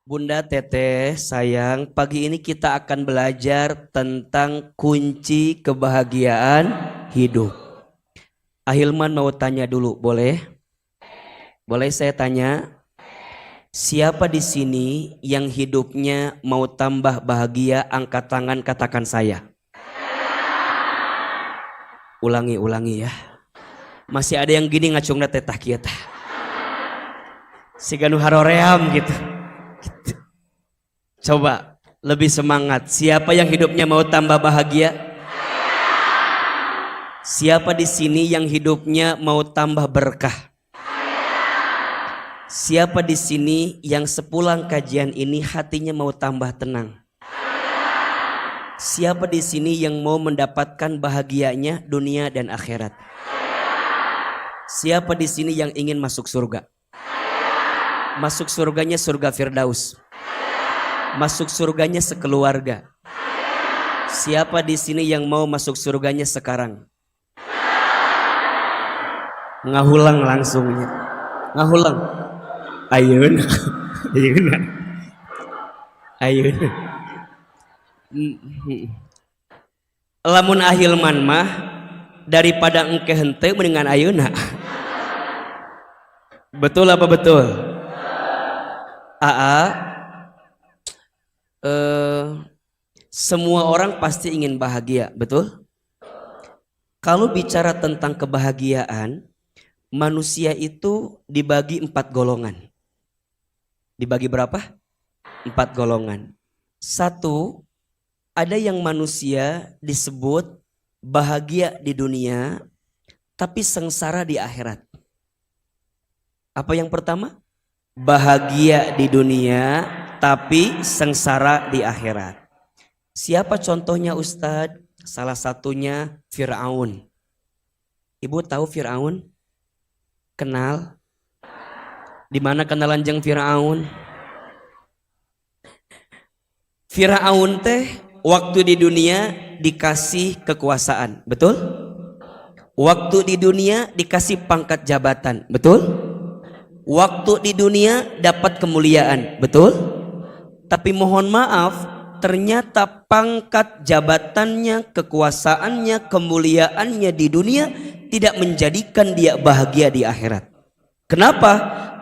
Bunda Teteh, sayang, pagi ini kita akan belajar tentang kunci kebahagiaan hidup. Ahilman mau tanya dulu, boleh? Boleh saya tanya? Siapa di sini yang hidupnya mau tambah bahagia? Angkat tangan, katakan saya. Ulangi ya. Masih ada yang gini ngacungna tetah kita. Siganu haroream gitu. Coba lebih semangat. Siapa yang hidupnya mau tambah bahagia? Siapa di sini yang hidupnya mau tambah berkah? Siapa di sini yang sepulang kajian ini hatinya mau tambah tenang? Siapa di sini yang mau mendapatkan bahagianya dunia dan akhirat? Siapa di sini yang ingin masuk surga? Masuk surganya surga Firdaus. Masuk surganya sekeluarga. Siapa di sini yang mau masuk surganya sekarang? Ngahulang langsungnya. Ngahulang. Ayeuna. Ayeuna. Ayeuna. Lamun ahilman mah daripada engke henteu mendingan ayeuna. Betul apa betul? Aa, semua orang pasti ingin bahagia, betul? Kalau bicara tentang kebahagiaan, manusia itu dibagi 4 golongan. Dibagi berapa? 4 golongan. Satu, ada yang manusia disebut bahagia di dunia, tapi sengsara di akhirat. Apa yang pertama? Bahagia di dunia, tapi sengsara di akhirat. Siapa contohnya Ustadz? Salah satunya Fir'aun. Ibu tahu Fir'aun? Kenal? Di mana kenalan jeung Fir'aun? Fir'aun teh waktu di dunia dikasih kekuasaan, betul? Waktu di dunia dikasih pangkat jabatan, betul? Waktu di dunia dapat kemuliaan, betul? Tapi mohon maaf, ternyata pangkat jabatannya, kekuasaannya, kemuliaannya di dunia tidak menjadikan dia bahagia di akhirat. Kenapa?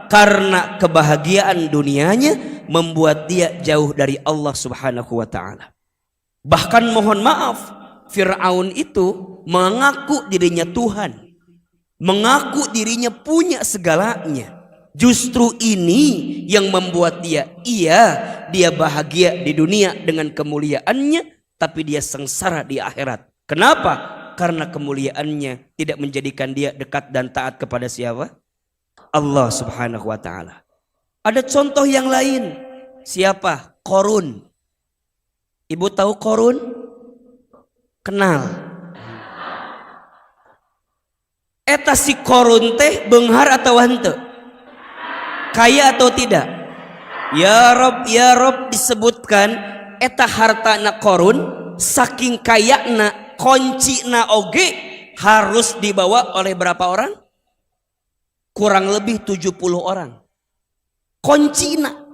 Karena kebahagiaan dunianya membuat dia jauh dari Allah Subhanahu wa ta'ala. Bahkan mohon maaf, Fir'aun itu mengaku dirinya Tuhan, mengaku dirinya punya segalanya. Justru ini yang membuat dia bahagia di dunia dengan kemuliaannya, tapi dia sengsara di akhirat. Kenapa? Karena kemuliaannya tidak menjadikan dia dekat dan taat kepada siapa? Allah Subhanahu wa ta'ala. Ada contoh yang lain. Siapa? Qorun. Ibu tahu Qorun? Kenal. Eta si Qorun teh beunghar atau henteu? Kaya atau tidak? Ya Rob disebutkan eta hartana Qorun saking kayana koncina oge harus dibawa oleh berapa orang? Kurang lebih 70 orang. Koncina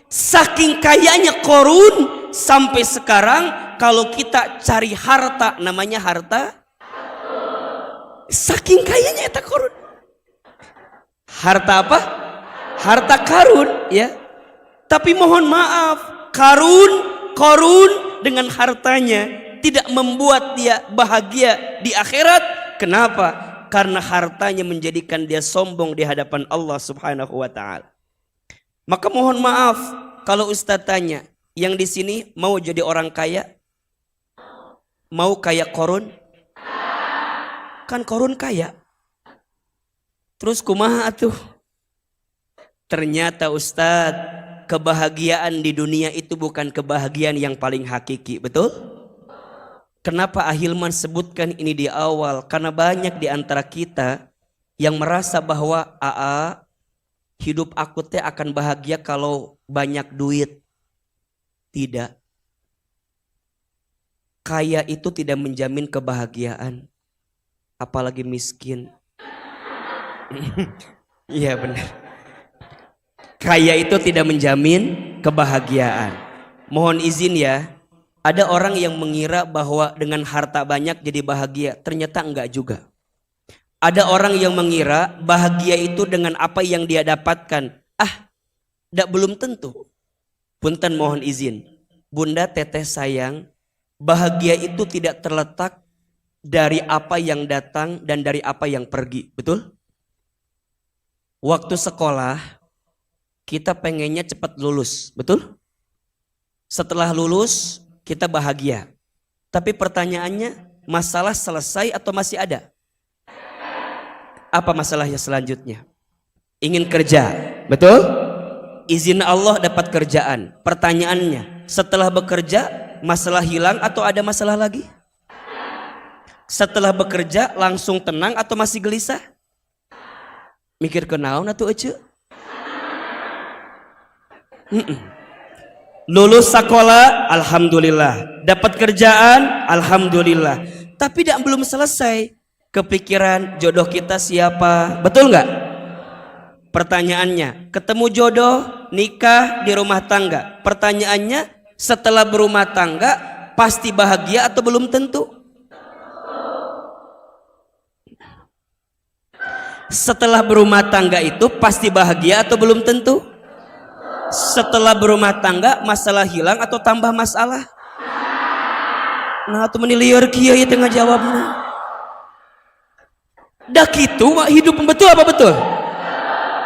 saking kayanya Qorun sampai sekarang kalau kita cari harta, namanya harta, saking kayanya eta Qorun. Harta apa? Harta karun, ya. Tapi mohon maaf, Qorun dengan hartanya tidak membuat dia bahagia di akhirat. Kenapa? Karena hartanya menjadikan dia sombong di hadapan Allah Subhanahu wa ta'ala. Maka mohon maaf kalau Ustadz tanya, yang di sini mau jadi orang kaya? Mau kayak Qorun? Kan Qorun kaya. Terus kumaha atuh? Ternyata Ustadz, kebahagiaan di dunia itu bukan kebahagiaan yang paling hakiki, betul? Kenapa Ahilman sebutkan ini di awal? Karena banyak di antara kita yang merasa bahwa hidup aku teh akan bahagia kalau banyak duit. Tidak. Kaya itu tidak menjamin kebahagiaan. Apalagi miskin. Iya benar. Kaya itu tidak menjamin kebahagiaan. Mohon izin ya, ada orang yang mengira bahwa dengan harta banyak jadi bahagia. Ternyata enggak juga. Ada orang yang mengira bahagia itu dengan apa yang dia dapatkan. Belum tentu. Punten mohon izin. Bunda teteh sayang, bahagia itu tidak terletak dari apa yang datang dan dari apa yang pergi. Betul? Waktu sekolah, kita pengennya cepat lulus. Betul? Setelah lulus, kita bahagia. Tapi pertanyaannya, masalah selesai atau masih ada? Apa masalahnya selanjutnya? Ingin kerja. Betul? Izin Allah dapat kerjaan. Pertanyaannya, setelah bekerja masalah hilang atau ada masalah lagi? Setelah bekerja langsung tenang atau masih gelisah? Mikir ke naon atuh ece? Lulus sekolah, alhamdulillah. Dapat kerjaan, alhamdulillah. Tapi belum selesai. Kepikiran jodoh kita siapa? Betul nggak? Pertanyaannya, ketemu jodoh, nikah di rumah tangga. Pertanyaannya, setelah berumah tangga pasti bahagia atau belum tentu? Setelah berumah tangga itu pasti bahagia atau belum tentu? Setelah berumah tangga masalah hilang atau tambah masalah? Nah, tuh meniliar kiai tengah jawabnya. Dah gitu, hidup betul apa betul?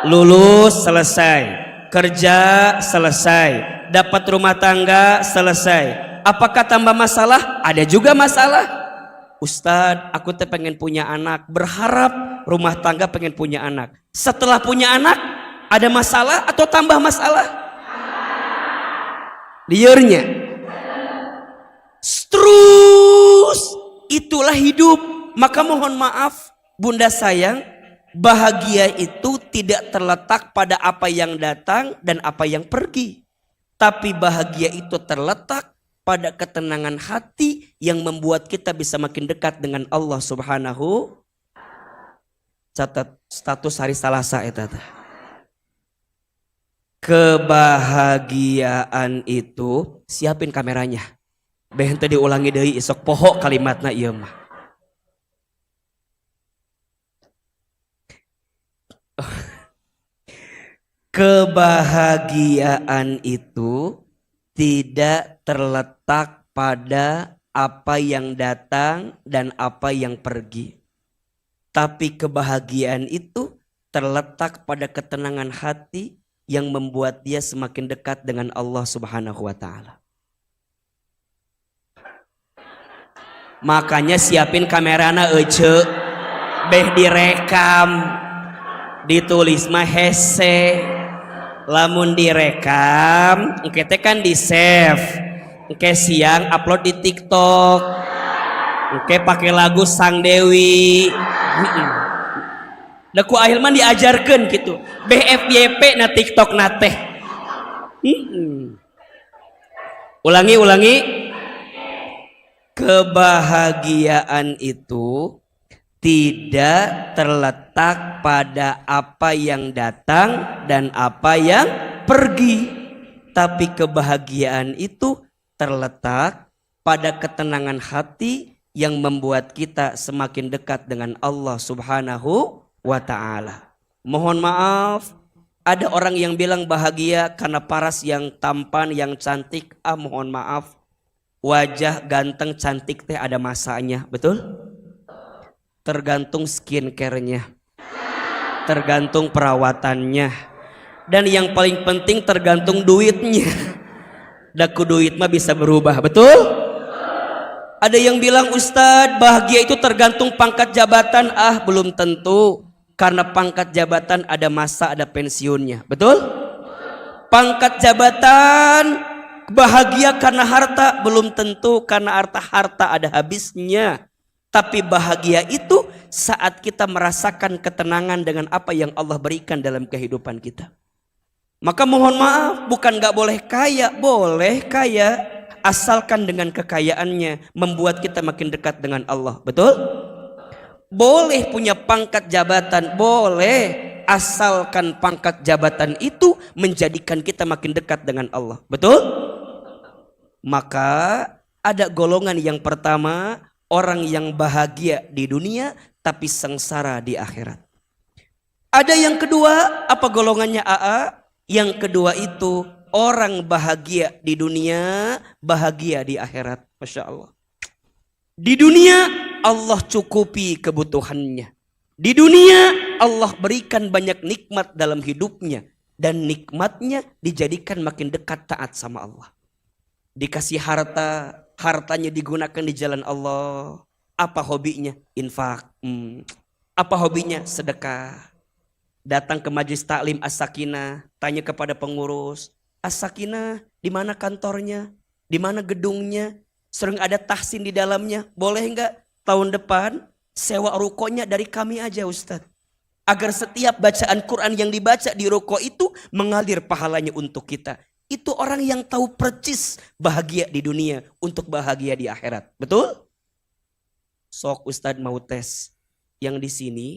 Lulus selesai, kerja selesai, dapat rumah tangga selesai. Apakah tambah masalah? Ada juga masalah. Ustadz, aku teh pengen punya anak, berharap rumah tangga pengen punya anak. Setelah punya anak, ada masalah atau tambah masalah? Liarnya. Terus itulah hidup. Maka mohon maaf, Bunda sayang, bahagia itu tidak terletak pada apa yang datang dan apa yang pergi. Tapi bahagia itu terletak pada ketenangan hati yang membuat kita bisa makin dekat dengan Allah Subhanahu. Catat status hari Salasa eta. Kebahagiaan itu, siapin kameranya. Beh teu diulangi deui isok poho kalimatna ieu mah. Kebahagiaan itu tidak terletak pada apa yang datang dan apa yang pergi. Tapi kebahagiaan itu terletak pada ketenangan hati yang membuat dia semakin dekat dengan Allah Subhanahu wa taala. Makanya siapin kamerana ece, beh direkam, ditulis mah hese. Lamun direkam, engke teh kan di save, engke siang upload di TikTok, engke pakai lagu Sang Dewi. Da ku akhir mah diajarkeun gitu, BFYP na TikTok na teh. Ulangi. Kebahagiaan itu tidak terletak pada apa yang datang dan apa yang pergi. Tapi kebahagiaan itu terletak pada ketenangan hati yang membuat kita semakin dekat dengan Allah Subhanahu wa ta'ala. Mohon maaf, ada orang yang bilang bahagia karena paras yang tampan, yang cantik. Mohon maaf, wajah ganteng cantik teh ada masanya, betul? Tergantung skincare-nya, tergantung perawatannya, dan yang paling penting tergantung duitnya. Daku duit mah bisa berubah, betul? Ada yang bilang, Ustadz, bahagia itu tergantung pangkat jabatan. Belum tentu, karena pangkat jabatan ada masa, ada pensiunnya, betul? Pangkat jabatan bahagia karena harta, belum tentu, karena harta ada habisnya. Tapi bahagia itu saat kita merasakan ketenangan dengan apa yang Allah berikan dalam kehidupan kita. Maka mohon maaf, bukan gak boleh kaya, boleh kaya, asalkan dengan kekayaannya membuat kita makin dekat dengan Allah, betul? Boleh punya pangkat jabatan, boleh, asalkan pangkat jabatan itu menjadikan kita makin dekat dengan Allah. Betul? Maka ada golongan yang pertama, orang yang bahagia di dunia tapi sengsara di akhirat. Ada yang kedua, apa golongannya AA? Yang kedua itu orang bahagia di dunia, bahagia di akhirat. Masya Allah. Di dunia Allah cukupi kebutuhannya. Di dunia Allah berikan banyak nikmat dalam hidupnya. Dan nikmatnya dijadikan makin dekat taat sama Allah. Dikasih harta, hartanya digunakan di jalan Allah. Apa hobinya? Infak. Apa hobinya? Sedekah. Datang ke majelis taklim As-Sakinah, tanya kepada pengurus, As-Sakinah, di mana kantornya? Di mana gedungnya? Sering ada tahsin di dalamnya. Boleh enggak tahun depan sewa rukonya dari kami aja Ustadz. Agar setiap bacaan Quran yang dibaca di ruko itu mengalir pahalanya untuk kita. Itu orang yang tahu percis bahagia di dunia untuk bahagia di akhirat. Betul? Sok Ustadz mau tes. Yang di sini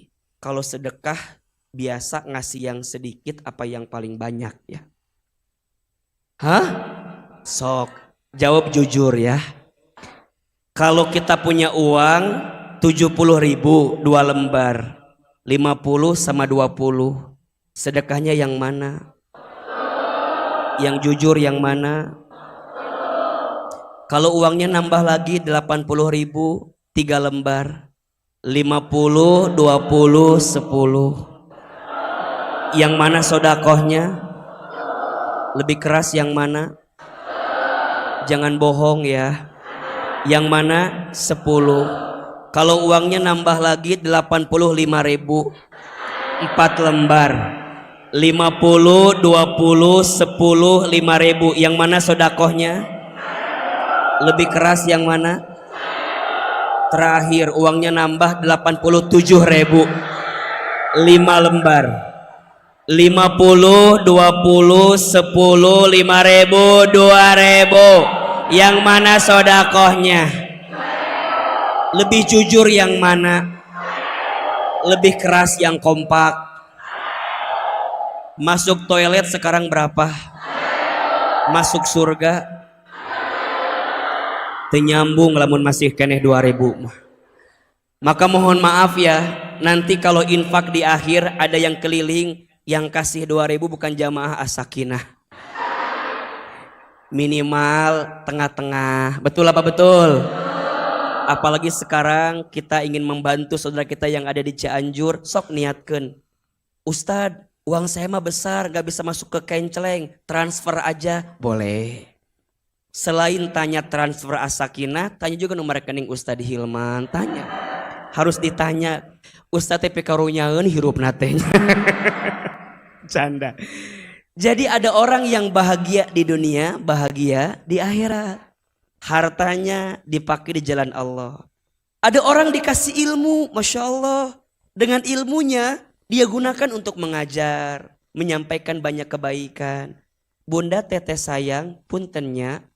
kalau sedekah biasa ngasih yang sedikit apa yang paling banyak ya? Hah? Sok. Jawab jujur ya. Kalau kita punya uang 70.000 2 lembar. 50 sama 20. Sedekahnya yang mana? Yang jujur yang mana? Kalau uangnya nambah lagi 80.000 3 lembar. 50, 20, 10. Yang mana sodakohnya? Lebih keras yang mana? Jangan bohong ya. Yang mana? 10. Kalau uangnya nambah lagi 85.000 4 lembar. 50, 20, 10, 5.000. Yang mana sodakohnya? Lebih keras yang mana? Terakhir uangnya nambah 87.000 5 lembar. 50, 20, 10, 5.000, 2.000. Yang mana sodakohnya? Lebih jujur yang mana? Lebih keras yang kompak? Masuk toilet sekarang berapa? Masuk surga? Tenyambung lamun masih keneh 2.000. Maka mohon maaf ya, nanti kalau infak di akhir ada yang keliling, yang kasih 2.000 bukan jamaah As-Sakinah. Minimal tengah-tengah. Betul apa betul? Apalagi sekarang kita ingin membantu saudara kita yang ada di Cianjur, sok niatkan. Ustadz, uang saya mah besar, gak bisa masuk ke kenceleng, transfer aja. Boleh. Selain tanya transfer As-Sakinah, tanya juga nomor rekening Ustadz Hilman, tanya. Harus ditanya, Ustadz TP karunyaeun hirup natenya. Canda. Jadi ada orang yang bahagia di dunia, bahagia di akhirat. Hartanya dipakai di jalan Allah. Ada orang dikasih ilmu, Masya Allah. Dengan ilmunya dia gunakan untuk mengajar, menyampaikan banyak kebaikan. Bunda teteh sayang, puntennya,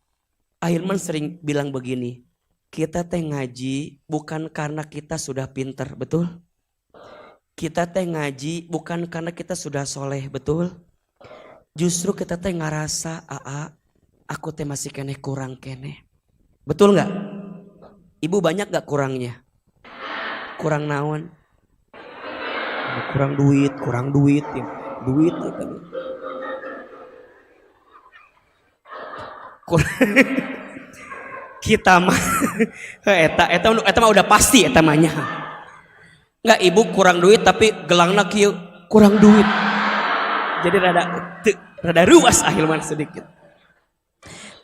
Ahilman sering bilang begini, kita teh ngaji bukan karena kita sudah pinter, betul? Kita teh ngaji bukan karena kita sudah soleh, betul? Justru kita teh ngerasa, aku teh masih kene kurang kene. Betul nggak? Ibu banyak nggak kurangnya? Kurang naon? Kurang duit ya. Duit ya kan. Kita mah eta mah udah pasti eta mahnya. Enggak, ibu kurang duit tapi gelangna kieu kurang duit. Jadi rada ruas Ahilman sedikit.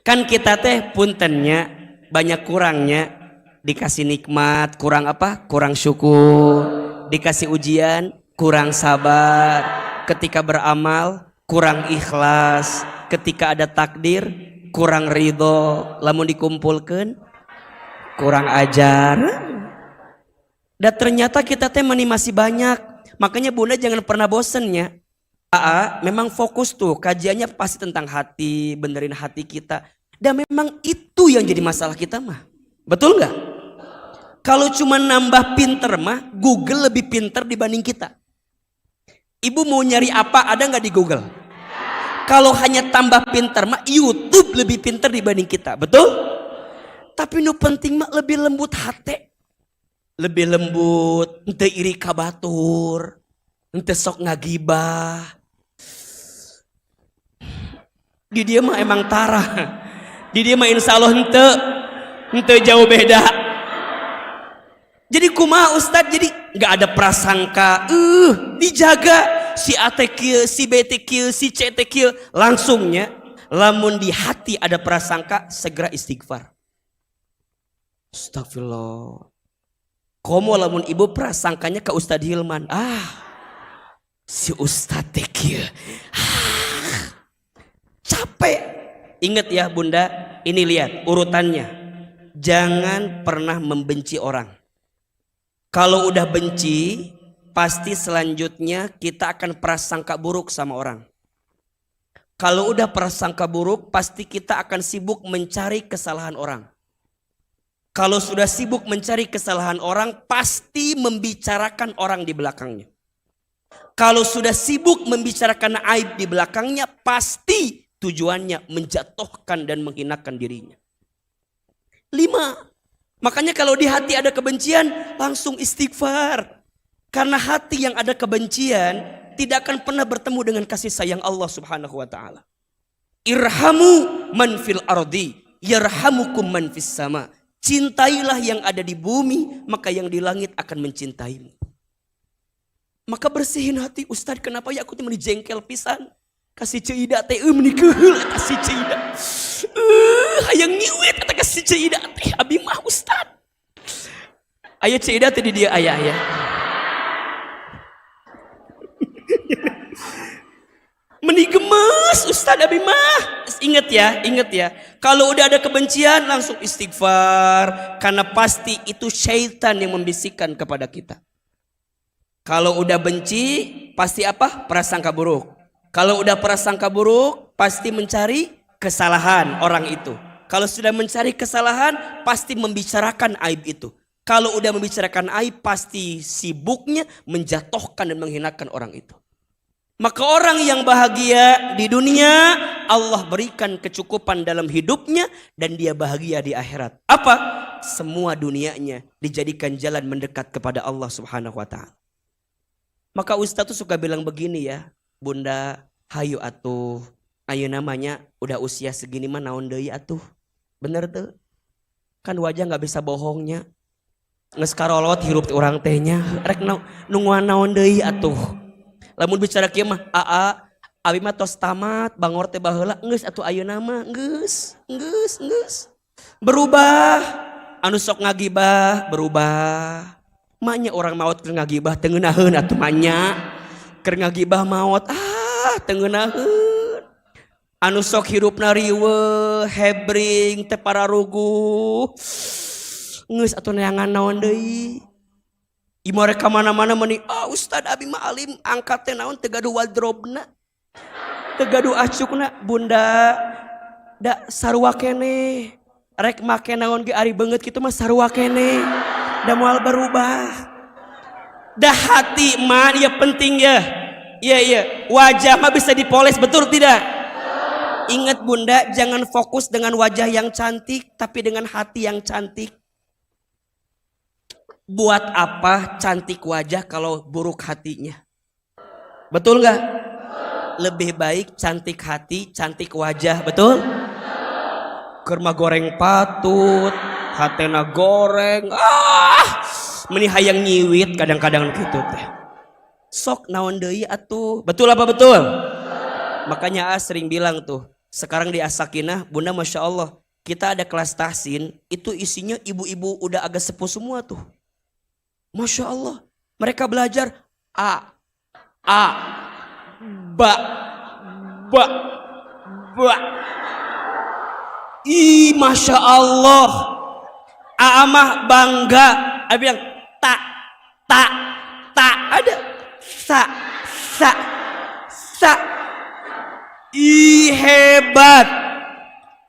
Kan kita teh puntennya banyak kurangnya, dikasih nikmat kurang apa? Kurang syukur. Dikasih ujian kurang sabar. Ketika beramal kurang ikhlas. Ketika ada takdir kurang ridho, lamun dikumpulkan kurang ajar. Dan ternyata kita teh masih banyak. Makanya bunda jangan pernah bosennya. Memang fokus tuh kajiannya pasti tentang hati, benerin hati kita. Dan memang itu yang jadi masalah kita mah. Betul nggak? Kalau cuma nambah pinter mah, Google lebih pinter dibanding kita. Ibu mau nyari apa, ada nggak di Google? Kalau hanya tambah pinter mah, YouTube lebih pinter dibanding kita, betul? Tapi nu penting mah lebih lembut hati, lebih lembut, ente iri kabatur, ente sok ngagibah. Di dia mah emang tarah, di dia mah insya Allah ente jauh beda. Jadi kumaha Ustad, jadi nggak ada prasangka, dijaga. Si A teh kieu, si B teh kieu, si C teh kieu, langsungnya lamun di hati ada prasangka segera istighfar. Astagfirullah. Komo lamun ibu prasangkanya ke Ustadz Hilman, si Ustadz teh kieu. Capek. Ingat ya Bunda, ini lihat urutannya. Jangan pernah membenci orang. Kalau udah benci, pasti selanjutnya kita akan prasangka buruk sama orang. Kalau udah prasangka buruk, pasti kita akan sibuk mencari kesalahan orang. Kalau sudah sibuk mencari kesalahan orang, pasti membicarakan orang di belakangnya. Kalau sudah sibuk membicarakan aib di belakangnya, pasti tujuannya menjatuhkan dan menghinakan dirinya. 5. Makanya kalau di hati ada kebencian, langsung istighfar. Karena hati yang ada kebencian tidak akan pernah bertemu dengan kasih sayang Allah Subhanahu wa taala. Irhamu man fil ardi yarhamukum man fis sama. Cintailah yang ada di bumi, maka yang di langit akan mencintaimu. Maka bersihin hati, Ustaz, kenapa ya aku teh jengkel pisan? Kasih ceuida teh meunikeul kasih ceuida. Hayang ngiwit eta kasih ceuida teh abi mah Ustaz. Aya ceuida teh di dieu aya. Meni gemes Ustaz abi mah. Ingat ya. Kalau udah ada kebencian langsung istighfar, karena pasti itu syaitan yang membisikkan kepada kita. Kalau udah benci pasti apa? Prasangka buruk. Kalau udah prasangka buruk pasti mencari kesalahan orang itu. Kalau sudah mencari kesalahan pasti membicarakan aib itu. Kalau udah membicarakan aib pasti sibuknya menjatuhkan dan menghinakan orang itu. Maka orang yang bahagia di dunia, Allah berikan kecukupan dalam hidupnya dan dia bahagia di akhirat. Apa? Semua dunianya dijadikan jalan mendekat kepada Allah Subhanahu wa taala. Maka Ustaz tuh suka bilang begini ya, Bunda, hayu atuh, ayo namanya udah usia segini mah naon deui atuh. Bener tuh. Kan wajah nggak bisa bohongnya. Nges karolot hirup urang tehnya, rek nungguan naon deui atuh. Lamun bicara kieu mah abi mah tos tamat, bangor teh baheula geus atuh ayeuna mah geus. Berubah, anu sok ngagibah berubah. Manya orang maot keur ngagibah teu ngeunaheun atuh manya. Keur ngagibah maot teu ngeunaheun. Anu sok hirupna riweuh, hebring teh pararuguh. Geus atuh neangan naon deui. Imore ka mana-mana meni, Ustad abi mah alim angkat teh naon teu gaduh wardrobe-na. Teu gaduh acukna, Bunda. Da sarua keneh. Rek make naon ge ari beungeut kitu mah sarua keneh. Da moal berubah. Da hati mah ya penting ya. Iya. Wajah mah bisa dipoles, betul tidak? Ingat Bunda, jangan fokus dengan wajah yang cantik tapi dengan hati yang cantik. Buat apa cantik wajah kalau buruk hatinya? Betul nggak? Lebih baik cantik hati, cantik wajah, betul? Kerma goreng patut, hatena goreng, meni hayang nyiwit kadang-kadang gitu teh. Sok naon deui atuh, betul apa betul? Makanya sering bilang tuh, sekarang di As-Sakinah, Bunda Masya Allah, kita ada kelas tahsin, itu isinya ibu-ibu udah agak sepuh semua tuh. Masya Allah, mereka belajar ba. Masya Allah, Amah bangga. Ada bilang tak, ada sa. Hebat.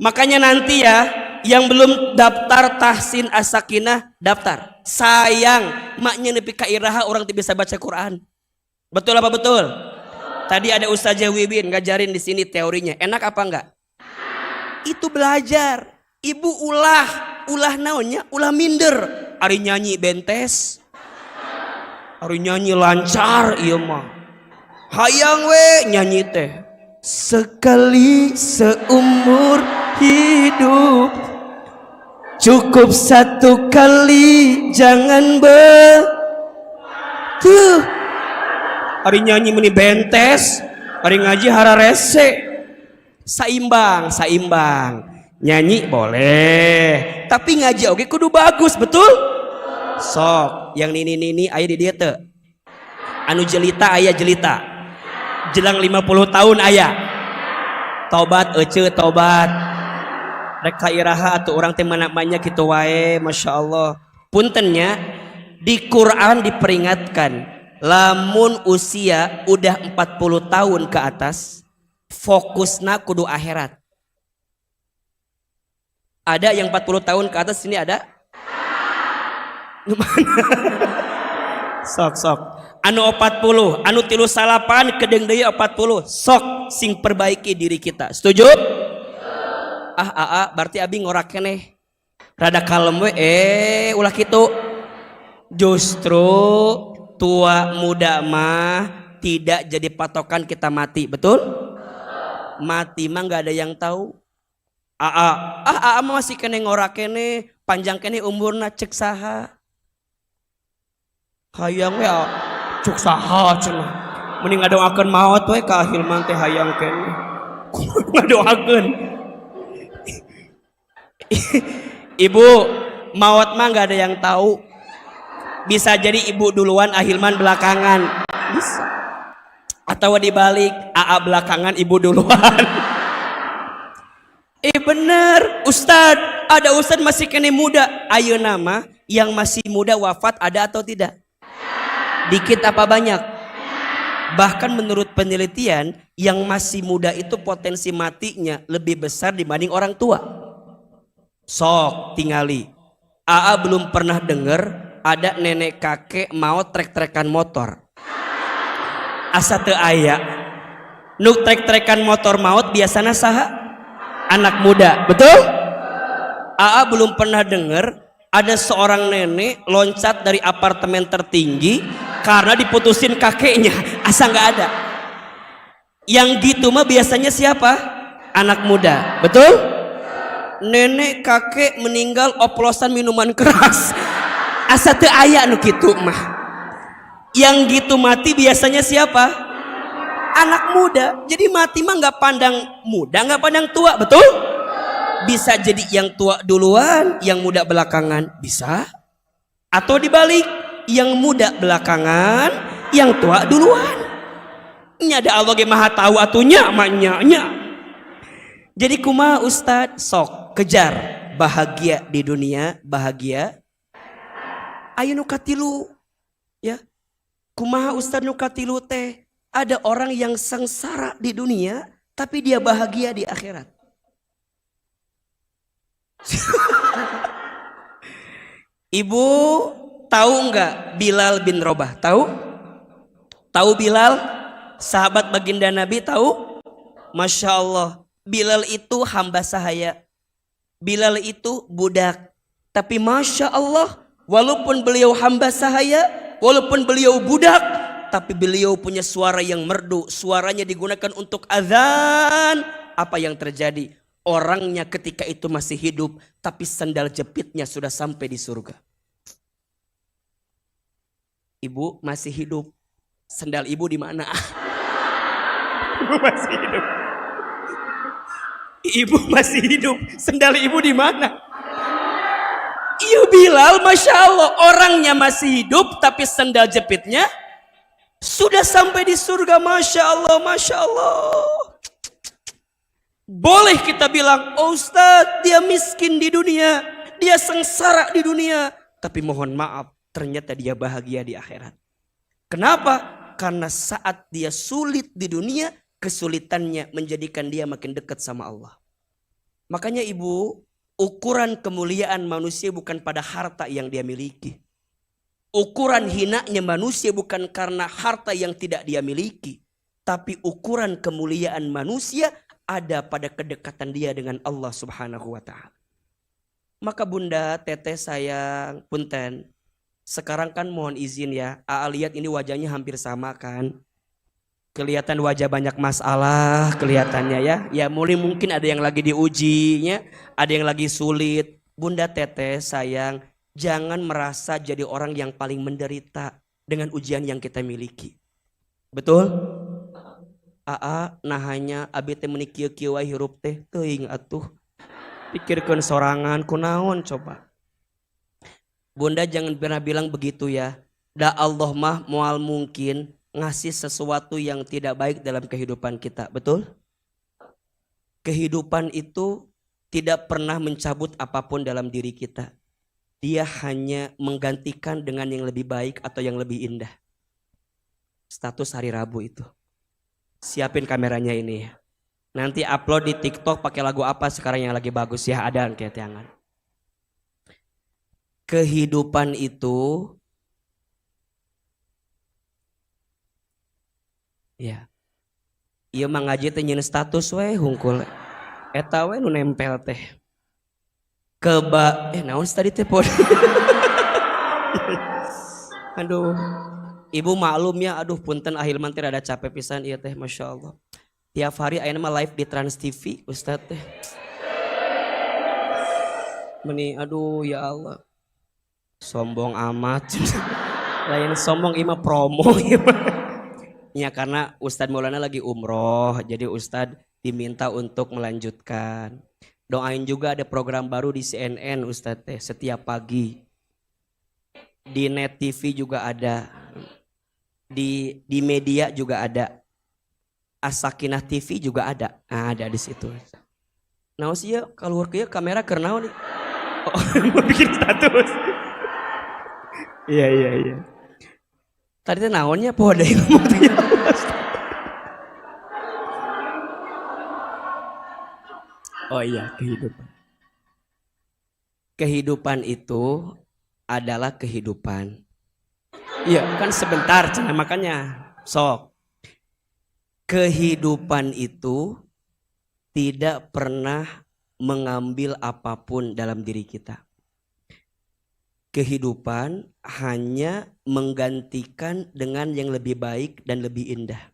Makanya nanti ya, yang belum daftar tahsin As-Sakinah daftar. Sayang, maknya nepi ka iraha orang tidak bisa baca Quran. Betul apa betul? Tadi ada Ustazah Wibin ngajarin di sini teorinya. Enak apa enggak? Itu belajar. Ibu ulah naonnya, ulah minder. Ari nyanyi bentes. Ari nyanyi lancar ieu mah. Hayang we nyanyi teh. Sekali seumur hidup cukup satu kali, jangan tuh. Hari nyanyi meni bentes, hari ngaji hararese. Saimbang. Nyanyi boleh, tapi ngaji oke kudu bagus, betul? Sok, yang nini aya di dieu teu? Anu jelita aya jelita. Jelang 50 tahun aya. Tobat ece tobat. Rek kairaha atuh urang teh mana-mana kitu wae, masyaallah. Puntennya di Quran diperingatkan, lamun usia udah 40 tahun ke atas, fokusna kudu akhirat. Ada yang 40 tahun ke atas sini ada? Sok. Anu 40, anu 39 kedeng deui 40. Sok sing perbaiki diri kita. Setuju? Berarti abi ngorak keneh. Rada kalem we ulah kitu. Justru tua muda mah tidak jadi patokan kita mati, betul? Mati mah nggak ada yang tahu. Masih kene ngorak kene, panjang kene umurna cek saha. Hayang we cek saha cenah. Mending ngadoakeun maot we ka Hilman teh hayang kene. Ngadoakeun. Ibu maut mah nggak ada yang tahu. Bisa jadi ibu duluan, Ahilman belakangan. Bisa. Atau dibalik, belakangan, ibu duluan. Bener, Ustadz. Ada Ustadz masih kene muda. Ayo nama yang masih muda wafat ada atau tidak? Dikit apa banyak? Bahkan menurut penelitian, yang masih muda itu potensi matinya lebih besar dibanding orang tua. Sok tingali. Belum pernah denger ada nenek kakek mau trek-trekan motor. Asa teu aya. Nu trek-trekan motor maut biasana saha? Anak muda, betul? Belum pernah denger ada seorang nenek loncat dari apartemen tertinggi karena diputusin kakeknya. Asa nggak ada. Yang gitu mah biasanya siapa? Anak muda, betul? Nenek kakek meninggal oplosan minuman keras. Asa teu aya nu kitu mah. Yang gitu mati biasanya siapa? Anak muda. Jadi mati mah nggak pandang muda, nggak pandang tua, betul? Bisa jadi yang tua duluan, yang muda belakangan, bisa. Atau dibalik, yang muda belakangan, yang tua duluan. Nyada Allah ge maha tahu atunya maknya. Jadi kumaha Ustad? Sok kejar bahagia di dunia, bahagia. Ayo nu katilu, ya. Kumaha Ustad nu katilu teh? Ada orang yang sengsara di dunia, tapi dia bahagia di akhirat. Ibu tahu nggak Bilal bin Robah? Tahu? Tahu Bilal? Sahabat baginda Nabi tahu? Masya Allah. Bilal itu hamba sahaya. Bilal itu budak. Tapi Masya Allah, walaupun beliau hamba sahaya, walaupun beliau budak, tapi beliau punya suara yang merdu. Suaranya digunakan untuk azan. Apa yang terjadi? Orangnya ketika itu masih hidup, tapi sandal jepitnya sudah sampai di surga. Ibu masih hidup. Sandal ibu di mana? Ibu masih hidup. Ibu masih hidup. Sendal ibu di mana? Iya Bilal, Masya Allah. Orangnya masih hidup, tapi sendal jepitnya sudah sampai di surga. Masya Allah, Masya Allah. Boleh kita bilang, oh Ustadz, dia miskin di dunia, dia sengsara di dunia. Tapi mohon maaf, ternyata dia bahagia di akhirat. Kenapa? Karena saat dia sulit di dunia, kesulitannya menjadikan dia makin dekat sama Allah. Makanya ibu, ukuran kemuliaan manusia bukan pada harta yang dia miliki. Ukuran hinanya manusia bukan karena harta yang tidak dia miliki, tapi ukuran kemuliaan manusia ada pada kedekatan dia dengan Allah Subhanahu wa taala. Maka Bunda, Teteh sayang, punten. Sekarang kan mohon izin ya, Aa lihat ini wajahnya hampir sama kan. Kelihatan wajah banyak masalah kelihatannya ya. Ya mungkin ada yang lagi diujinya, ada yang lagi sulit. Bunda Teteh sayang, jangan merasa jadi orang yang paling menderita dengan ujian yang kita miliki. Betul? Aa nahanya abi teh meuni kieu-kieu wae hirup teh teuing atuh. Pikirkeun sorangan kunaon coba. Bunda jangan pernah bilang begitu ya. Da Allah mah moal mungkin ngasih sesuatu yang tidak baik dalam kehidupan kita. Betul? Kehidupan itu tidak pernah mencabut apapun dalam diri kita. Dia hanya menggantikan dengan yang lebih baik atau yang lebih indah. Status hari Rabu itu. Siapin kameranya ini ya. Nanti upload di TikTok pakai lagu apa sekarang yang lagi bagus ya, ada kayak tiangan. Kehidupan itu ya. Ieu mah ngaji teh nyeun status we hungkul. Eta we nu nempel teh. Naon tadi teh pod. Aduh. Ibu maklum ya, aduh punten ahilman teh rada capek pisan ieu teh, Masya Allah. Tiap hari ayeuna mah live di Trans TV Ustaz teh. Meni aduh ya Allah. Sombong amat. Lain sombong ima promo ima. Ya karena Ustadz Maulana lagi umroh, jadi Ustadz diminta untuk melanjutkan. Doain juga ada program baru di CNN Ustadz teh setiap pagi. Di Net TV juga ada. Di media juga ada. As-Sakinah TV juga ada. Nah, ada di situ. Nah, sih ya kalau ya kamera karena nih. Oh, mau bikin status. Iya. Tadi teh naonnya poho deui ngomong teh. Oh iya, kehidupan. Kehidupan itu adalah kehidupan. Iya, kan sebentar cenah makanya sok. Kehidupan itu tidak pernah mengambil apapun dalam diri kita. Kehidupan hanya menggantikan dengan yang lebih baik dan lebih indah.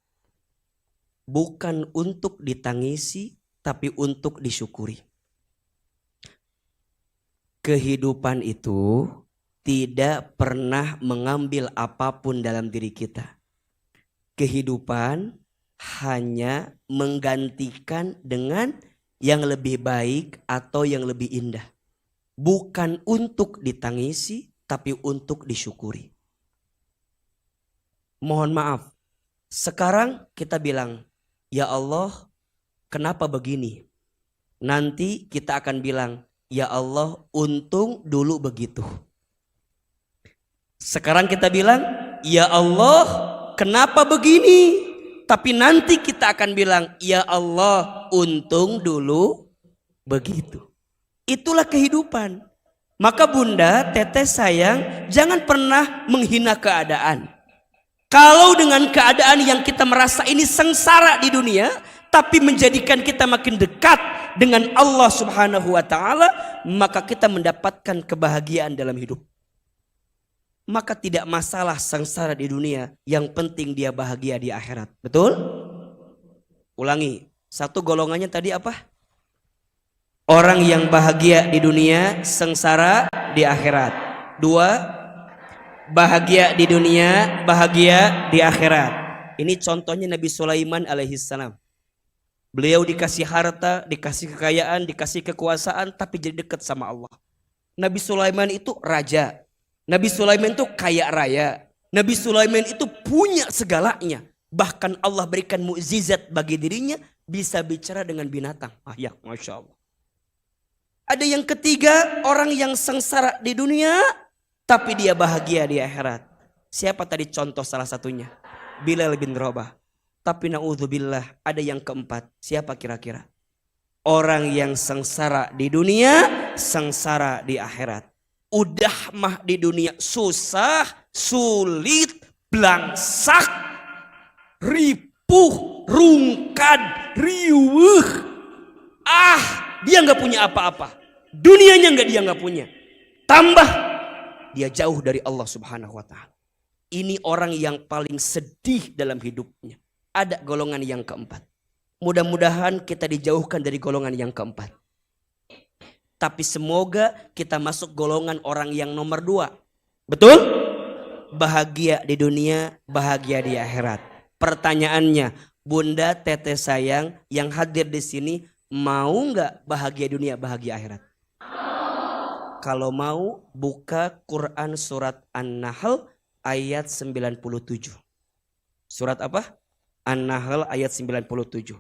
Bukan untuk ditangisi, tapi untuk disyukuri. Kehidupan itu tidak pernah mengambil apapun dalam diri kita. Kehidupan hanya menggantikan dengan yang lebih baik atau yang lebih indah. Bukan untuk ditangisi, tapi untuk disyukuri. Mohon maaf, sekarang kita bilang, ya Allah, kenapa begini? Nanti kita akan bilang, ya Allah, untung dulu begitu. Sekarang kita bilang, ya Allah, kenapa begini? Tapi nanti kita akan bilang, ya Allah, untung dulu begitu. Itulah kehidupan. Maka Bunda, Teteh sayang, jangan pernah menghina keadaan. Kalau dengan keadaan yang kita merasa ini sengsara di dunia, tapi menjadikan kita makin dekat dengan Allah Subhanahu wa taala, maka kita mendapatkan kebahagiaan dalam hidup. Maka tidak masalah sengsara di dunia, yang penting dia bahagia di akhirat. Betul? Ulangi, satu golongannya tadi apa? Orang yang bahagia di dunia, sengsara di akhirat. Dua, bahagia di dunia, bahagia di akhirat. Ini contohnya Nabi Sulaiman alaihissalam. Beliau dikasih harta, dikasih kekayaan, dikasih kekuasaan, tapi jadi dekat sama Allah. Nabi Sulaiman itu raja. Nabi Sulaiman itu kaya raya. Nabi Sulaiman itu punya segalanya. Bahkan Allah berikan mukjizat bagi dirinya, bisa bicara dengan binatang. Ah ya, Masya Allah. Ada yang ketiga, orang yang sengsara di dunia, tapi dia bahagia di akhirat. Siapa tadi contoh salah satunya? Bilal bin Rabah. Tapi na'udzubillah, ada yang keempat. Siapa kira-kira? Orang yang sengsara di dunia, sengsara di akhirat. Udah mah di dunia susah, sulit, blangsak, ripuh, rungkad, riuh. Dia nggak punya apa-apa. Dunianya dia nggak punya. Tambah dia jauh dari Allah Subhanahu wa Ta'ala. Ini orang yang paling sedih dalam hidupnya. Ada golongan yang keempat. Mudah-mudahan kita dijauhkan dari golongan yang keempat. Tapi semoga kita masuk golongan orang yang nomor 2. Betul? Bahagia di dunia, bahagia di akhirat. Pertanyaannya, Bunda, Teteh sayang yang hadir di sini, mau nggak bahagia dunia, bahagia akhirat? Kalau mau, buka Quran surat An-Nahl ayat 97. Surat apa? An-Nahl ayat 97.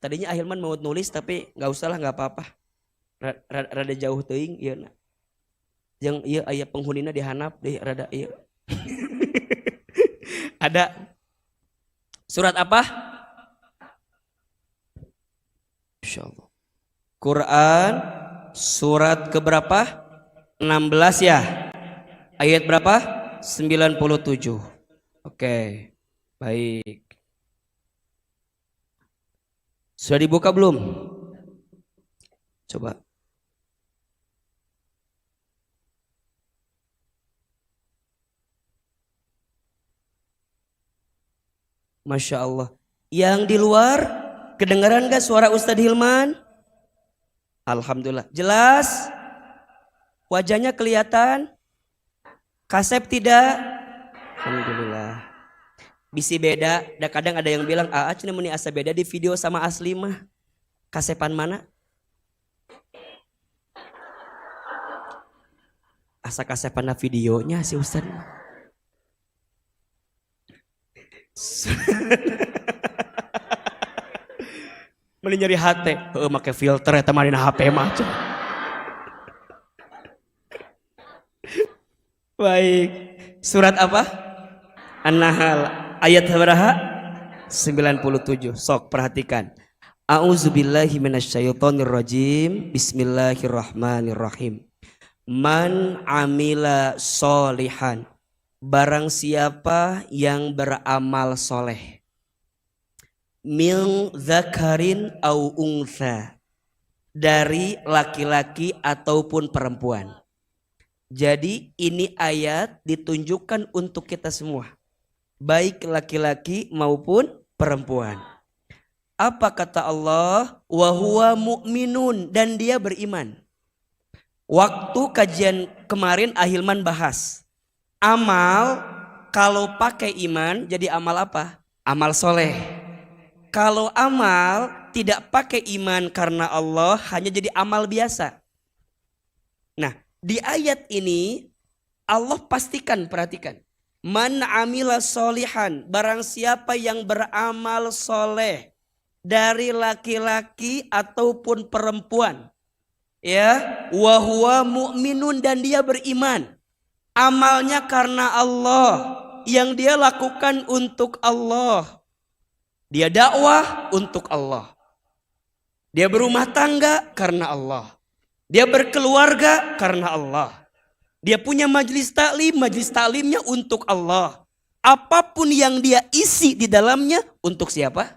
Tadinya Ahilman mau nulis tapi nggak usah lah, nggak apa-apa. Rada jauh teuing ieu na. Jeung ieu aya penghunina dihanap deh rada ieu. Ada surat apa? Insyaallah. Quran surat keberapa? 16 ya. Ayat berapa? 97. Oke. Baik. Sudah dibuka belum? Coba. Masya Allah. Yang di luar, kedengaran gak suara Ustadz Hilman? Alhamdulillah. Jelas? Wajahnya kelihatan? Kasep tidak? Alhamdulillah. Bisi beda. Kadang ada yang bilang, cina meni asa beda di video sama asli mah. Kasepan mana? Asa kasepan videonya si Ustadz. Mending nyari HP, make filter ya teman HP mah. Baik, surat apa? An-Nahl ayat berapa? 97. Sok perhatikan. A'udzubillahi minasyaitonirrajim. Bismillahirrahmanirrahim. Man amila solihan. Barang siapa yang beramal soleh, min zakarin au untha, dari laki-laki ataupun perempuan. Jadi ini ayat ditunjukkan untuk kita semua, baik laki-laki maupun perempuan. Apa kata Allah? Wa huwa mu'minun, dan dia beriman. Waktu kajian kemarin Ahilman bahas amal, kalau pakai iman jadi amal apa? Amal soleh. Kalau amal tidak pakai iman karena Allah, hanya jadi amal biasa. Nah, di ayat ini Allah pastikan, perhatikan. Man amila solihan, barang siapa yang beramal soleh dari laki-laki ataupun perempuan, ya, wa huwa mu'minun, dan dia beriman. Amalnya karena Allah, yang dia lakukan untuk Allah. Dia dakwah untuk Allah. Dia berumah tangga karena Allah. Dia berkeluarga karena Allah. Dia punya majelis taklimnya untuk Allah. Apapun yang dia isi di dalamnya untuk siapa?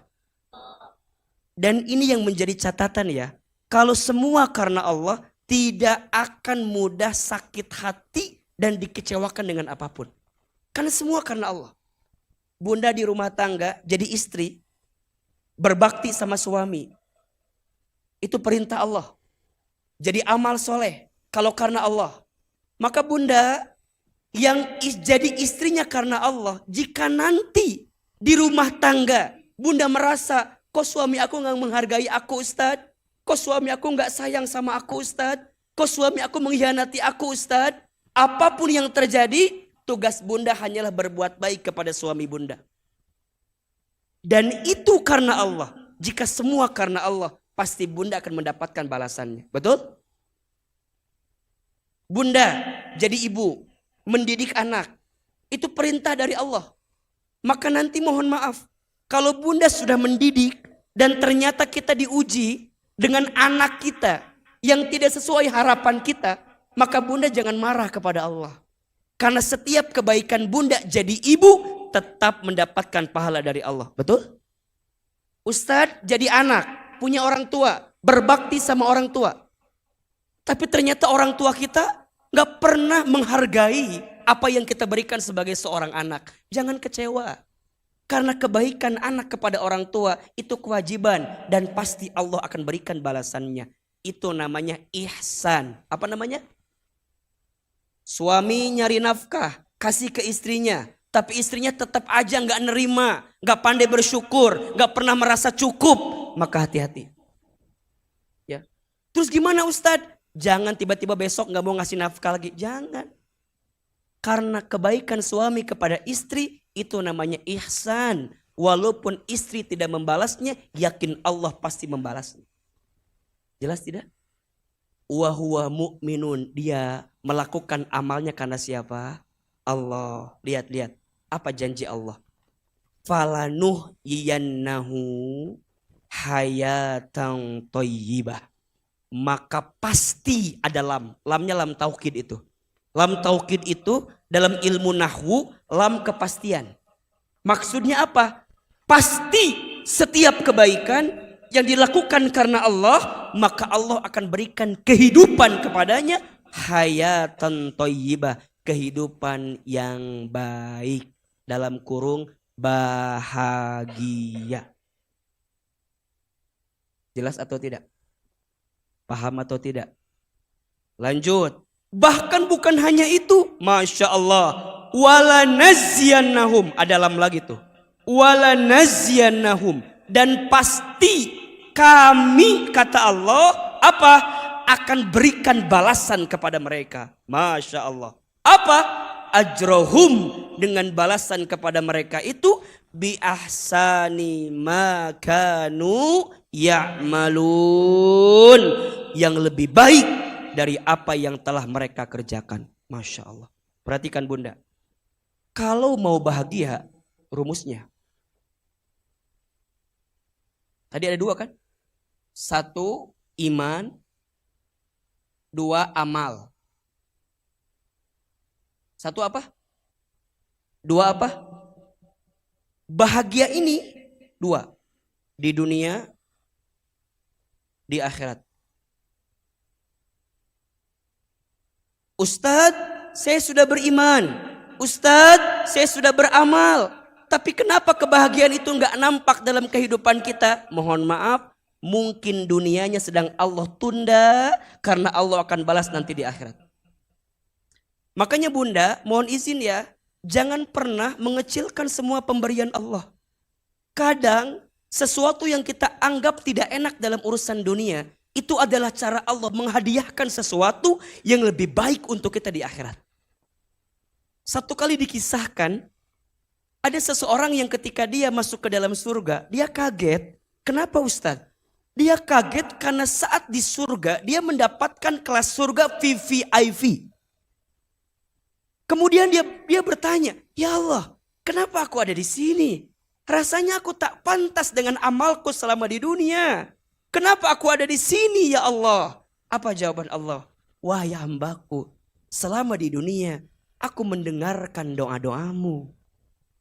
Dan ini yang menjadi catatan ya. Kalau semua karena Allah, tidak akan mudah sakit hati dan dikecewakan dengan apapun. Karena semua karena Allah. Bunda di rumah tangga jadi istri, berbakti sama suami, itu perintah Allah. Jadi amal soleh kalau karena Allah. Maka bunda yang jadi istrinya karena Allah, jika nanti di rumah tangga bunda merasa, kok suami aku gak menghargai aku Ustadz, kok suami aku gak sayang sama aku Ustadz, kok suami aku mengkhianati aku Ustadz, apapun yang terjadi, tugas bunda hanyalah berbuat baik kepada suami bunda. Dan itu karena Allah. Jika semua karena Allah, pasti bunda akan mendapatkan balasannya. Betul? Bunda jadi ibu, mendidik anak, itu perintah dari Allah. Maka nanti mohon maaf, kalau bunda sudah mendidik dan ternyata kita diuji dengan anak kita yang tidak sesuai harapan kita, Maka bunda jangan marah kepada Allah. Karena setiap kebaikan bunda jadi ibu tetap mendapatkan pahala dari Allah. Betul? Ustadz jadi anak, punya orang tua, berbakti sama orang tua. Tapi ternyata orang tua kita gak pernah menghargai apa yang kita berikan sebagai seorang anak. Jangan kecewa. Karena kebaikan anak kepada orang tua itu kewajiban. Dan pasti Allah akan berikan balasannya. Itu namanya ihsan. Apa namanya? Suami nyari nafkah, kasih ke istrinya. Tapi istrinya tetap aja gak nerima. Gak pandai bersyukur. Gak pernah merasa cukup. Maka hati-hati. Ya. Terus gimana Ustadz? Jangan tiba-tiba besok gak mau ngasih nafkah lagi. Jangan. Karena kebaikan suami kepada istri itu namanya ihsan. Walaupun istri tidak membalasnya, yakin Allah pasti membalasnya. Jelas tidak? Wa huwa mu'minun. Dia melakukan amalnya karena siapa? Allah. Lihat-lihat. Apa janji Allah? Falanuh yiyannahu hayatan thayyibah. Maka pasti ada lam. Lamnya lam taukid itu. Lam taukid itu dalam ilmu nahwu lam kepastian. Maksudnya apa? Pasti setiap kebaikan yang dilakukan karena Allah, maka Allah akan berikan kehidupan kepadanya. Hayatan thayyibah. Kehidupan yang baik. Dalam kurung bahagia. Jelas atau tidak? Paham atau tidak? Lanjut. Bahkan bukan hanya itu. Masya Allah. Walanaziyannahum. Ada lam lagi tuh. Walanaziyannahum. Dan pasti kami, kata Allah, apa? Akan berikan balasan kepada mereka. Masya Allah. Apa? Ajrohum. Dengan balasan kepada mereka itu. Bi ahsani makanu ya'malun. Yang lebih baik dari apa yang telah mereka kerjakan. Masya Allah. Perhatikan bunda. Kalau mau bahagia, rumusnya. Tadi ada dua kan? Satu, iman. Dua, amal. Satu apa? Dua apa? Bahagia ini dua. Di dunia, di akhirat. Ustadz, saya sudah beriman. Ustadz, saya sudah beramal. Tapi kenapa kebahagiaan itu nggak nampak dalam kehidupan kita? Mohon maaf, mungkin dunianya sedang Allah tunda karena Allah akan balas nanti di akhirat. Makanya bunda, mohon izin ya, jangan pernah mengecilkan semua pemberian Allah. Kadang sesuatu yang kita anggap tidak enak dalam urusan dunia, itu adalah cara Allah menghadiahkan sesuatu yang lebih baik untuk kita di akhirat. Satu kali dikisahkan, ada seseorang yang ketika dia masuk ke dalam surga, dia kaget. Kenapa Ustadz? Dia kaget karena saat di surga, dia mendapatkan kelas surga VVIP. Kemudian dia bertanya, ya Allah, kenapa aku ada di sini? Rasanya aku tak pantas dengan amalku selama di dunia. Kenapa aku ada di sini ya Allah? Apa jawaban Allah? Wahai hambaku, selama di dunia aku mendengarkan doa-doamu.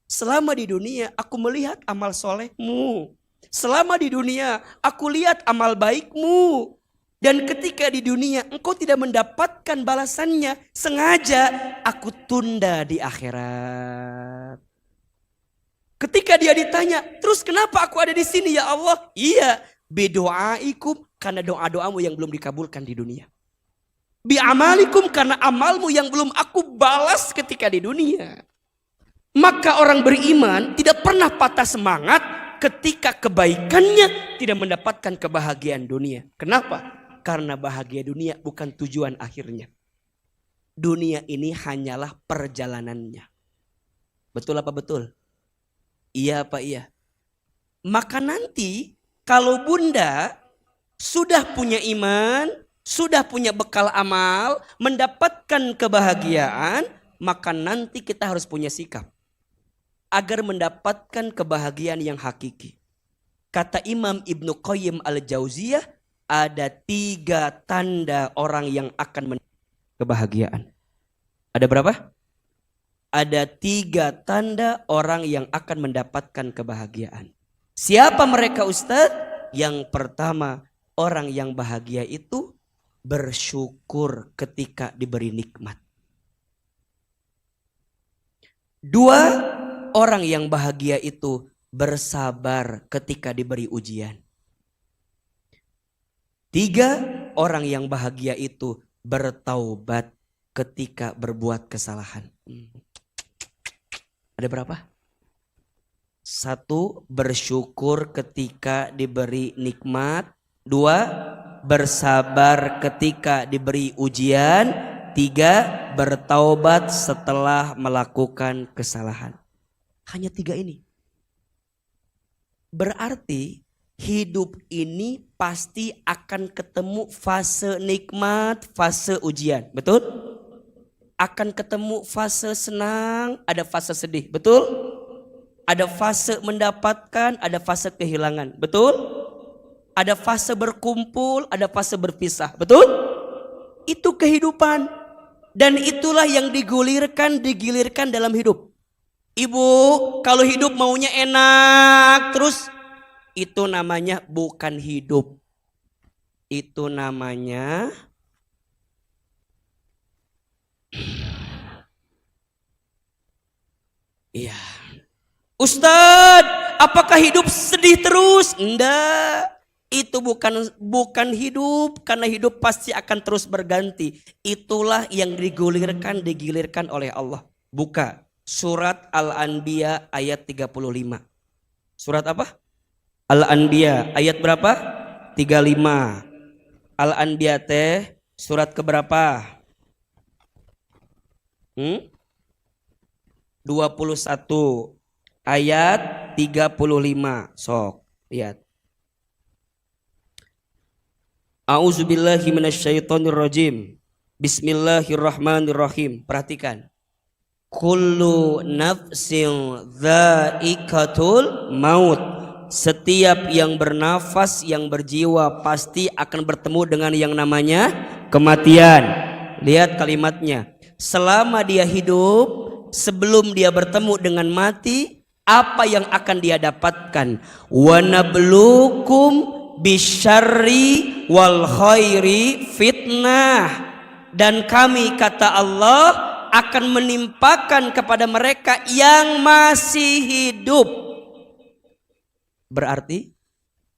Selama di dunia aku melihat amal solehmu. Selama di dunia aku lihat amal baikmu. Dan ketika di dunia engkau tidak mendapatkan balasannya, sengaja aku tunda di akhirat. Ketika dia ditanya, terus kenapa aku ada di sini ya Allah? Iya, bidoaikum, karena doa-doamu yang belum dikabulkan di dunia. Bi'amalikum, karena amalmu yang belum aku balas ketika di dunia. Maka orang beriman tidak pernah patah semangat ketika kebaikannya tidak mendapatkan kebahagiaan dunia. Kenapa? Karena bahagia dunia bukan tujuan akhirnya. Dunia ini hanyalah perjalanannya. Betul apa betul? Iya apa iya? Maka nanti kalau bunda sudah punya iman, sudah punya bekal amal, mendapatkan kebahagiaan, maka nanti kita harus punya sikap agar mendapatkan kebahagiaan yang hakiki. Kata Imam Ibnu Qayyim al-Jauziyah, ada 3 tanda orang yang akan kebahagiaan. Ada berapa? Ada 3 tanda orang yang akan mendapatkan kebahagiaan. Siapa mereka Ustadz? Yang pertama, orang yang bahagia itu bersyukur ketika diberi nikmat. 2, orang yang bahagia itu bersabar ketika diberi ujian. 3, orang yang bahagia itu bertaubat ketika berbuat kesalahan. Ada berapa? 1, bersyukur ketika diberi nikmat. 2, bersabar ketika diberi ujian. 3, bertaubat setelah melakukan kesalahan. Hanya 3 ini. Berarti hidup ini pasti akan ketemu fase nikmat, fase ujian. Betul? Akan ketemu fase senang, ada fase sedih. Betul? Ada fase mendapatkan, ada fase kehilangan. Betul? Ada fase berkumpul, ada fase berpisah. Betul? Itu kehidupan. Dan itulah yang digilirkan dalam hidup. Ibu, kalau hidup maunya enak terus, itu namanya bukan hidup. Itu namanya iya. Ustadz, apakah hidup sedih terus? Enggak. Itu bukan hidup, karena hidup pasti akan terus berganti. Itulah yang digilirkan oleh Allah. Buka surat Al-Anbiya ayat 35. Surat apa? Al-Anbiya ayat berapa? 35. Al-Anbiya teh surat keberapa? 21 ayat 35. Sok lihat. A'udzubillahi minasyaitonirrajim. Bismillahirrahmanirrahim. Perhatikan. Kullu nafsin dha'iqatul maut. Setiap yang bernafas, yang berjiwa pasti akan bertemu dengan yang namanya kematian. Lihat kalimatnya. Selama dia hidup, sebelum dia bertemu dengan mati, apa yang akan dia dapatkan? Wa nabluukum bisyarri wal khairi fitnah. Dan kami, kata Allah, akan menimpakan kepada mereka yang masih hidup. Berarti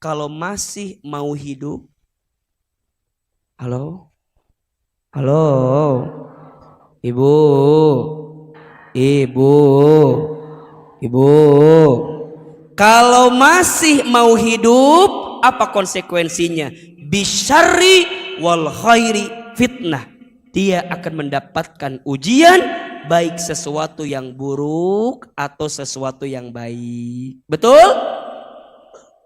kalau masih mau hidup, halo ibu, kalau masih mau hidup, apa konsekuensinya? Bisyarri wal khairi fitnah. Dia akan mendapatkan ujian, baik sesuatu yang buruk atau sesuatu yang baik. Betul?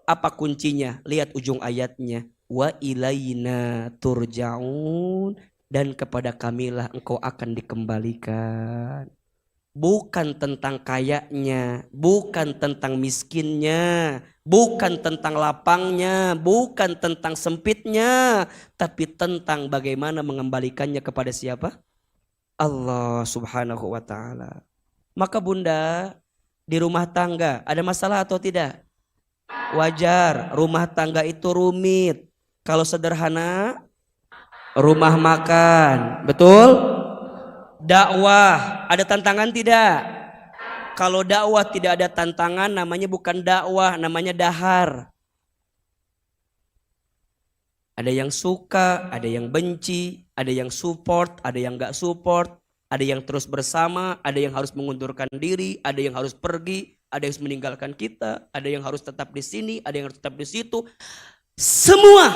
Apa kuncinya? Lihat ujung ayatnya. Wa ilaina turja'un. Dan kepada kamilah engkau akan dikembalikan. Bukan tentang kayanya, bukan tentang miskinnya, bukan tentang lapangnya, bukan tentang sempitnya, tapi tentang bagaimana mengembalikannya kepada siapa? Allah Subhanahu wa ta'ala. Maka bunda, di rumah tangga ada masalah atau tidak? Wajar, rumah tangga itu rumit. Kalau sederhana, rumah makan. Betul? Dakwah, ada tantangan tidak? Kalau dakwah tidak ada tantangan, namanya bukan dakwah, namanya dahar. Ada yang suka, ada yang benci, ada yang support, ada yang gak support, ada yang terus bersama, ada yang harus mengundurkan diri, ada yang harus pergi, ada yang harus meninggalkan kita, ada yang harus tetap di sini, ada yang harus tetap di situ. Semua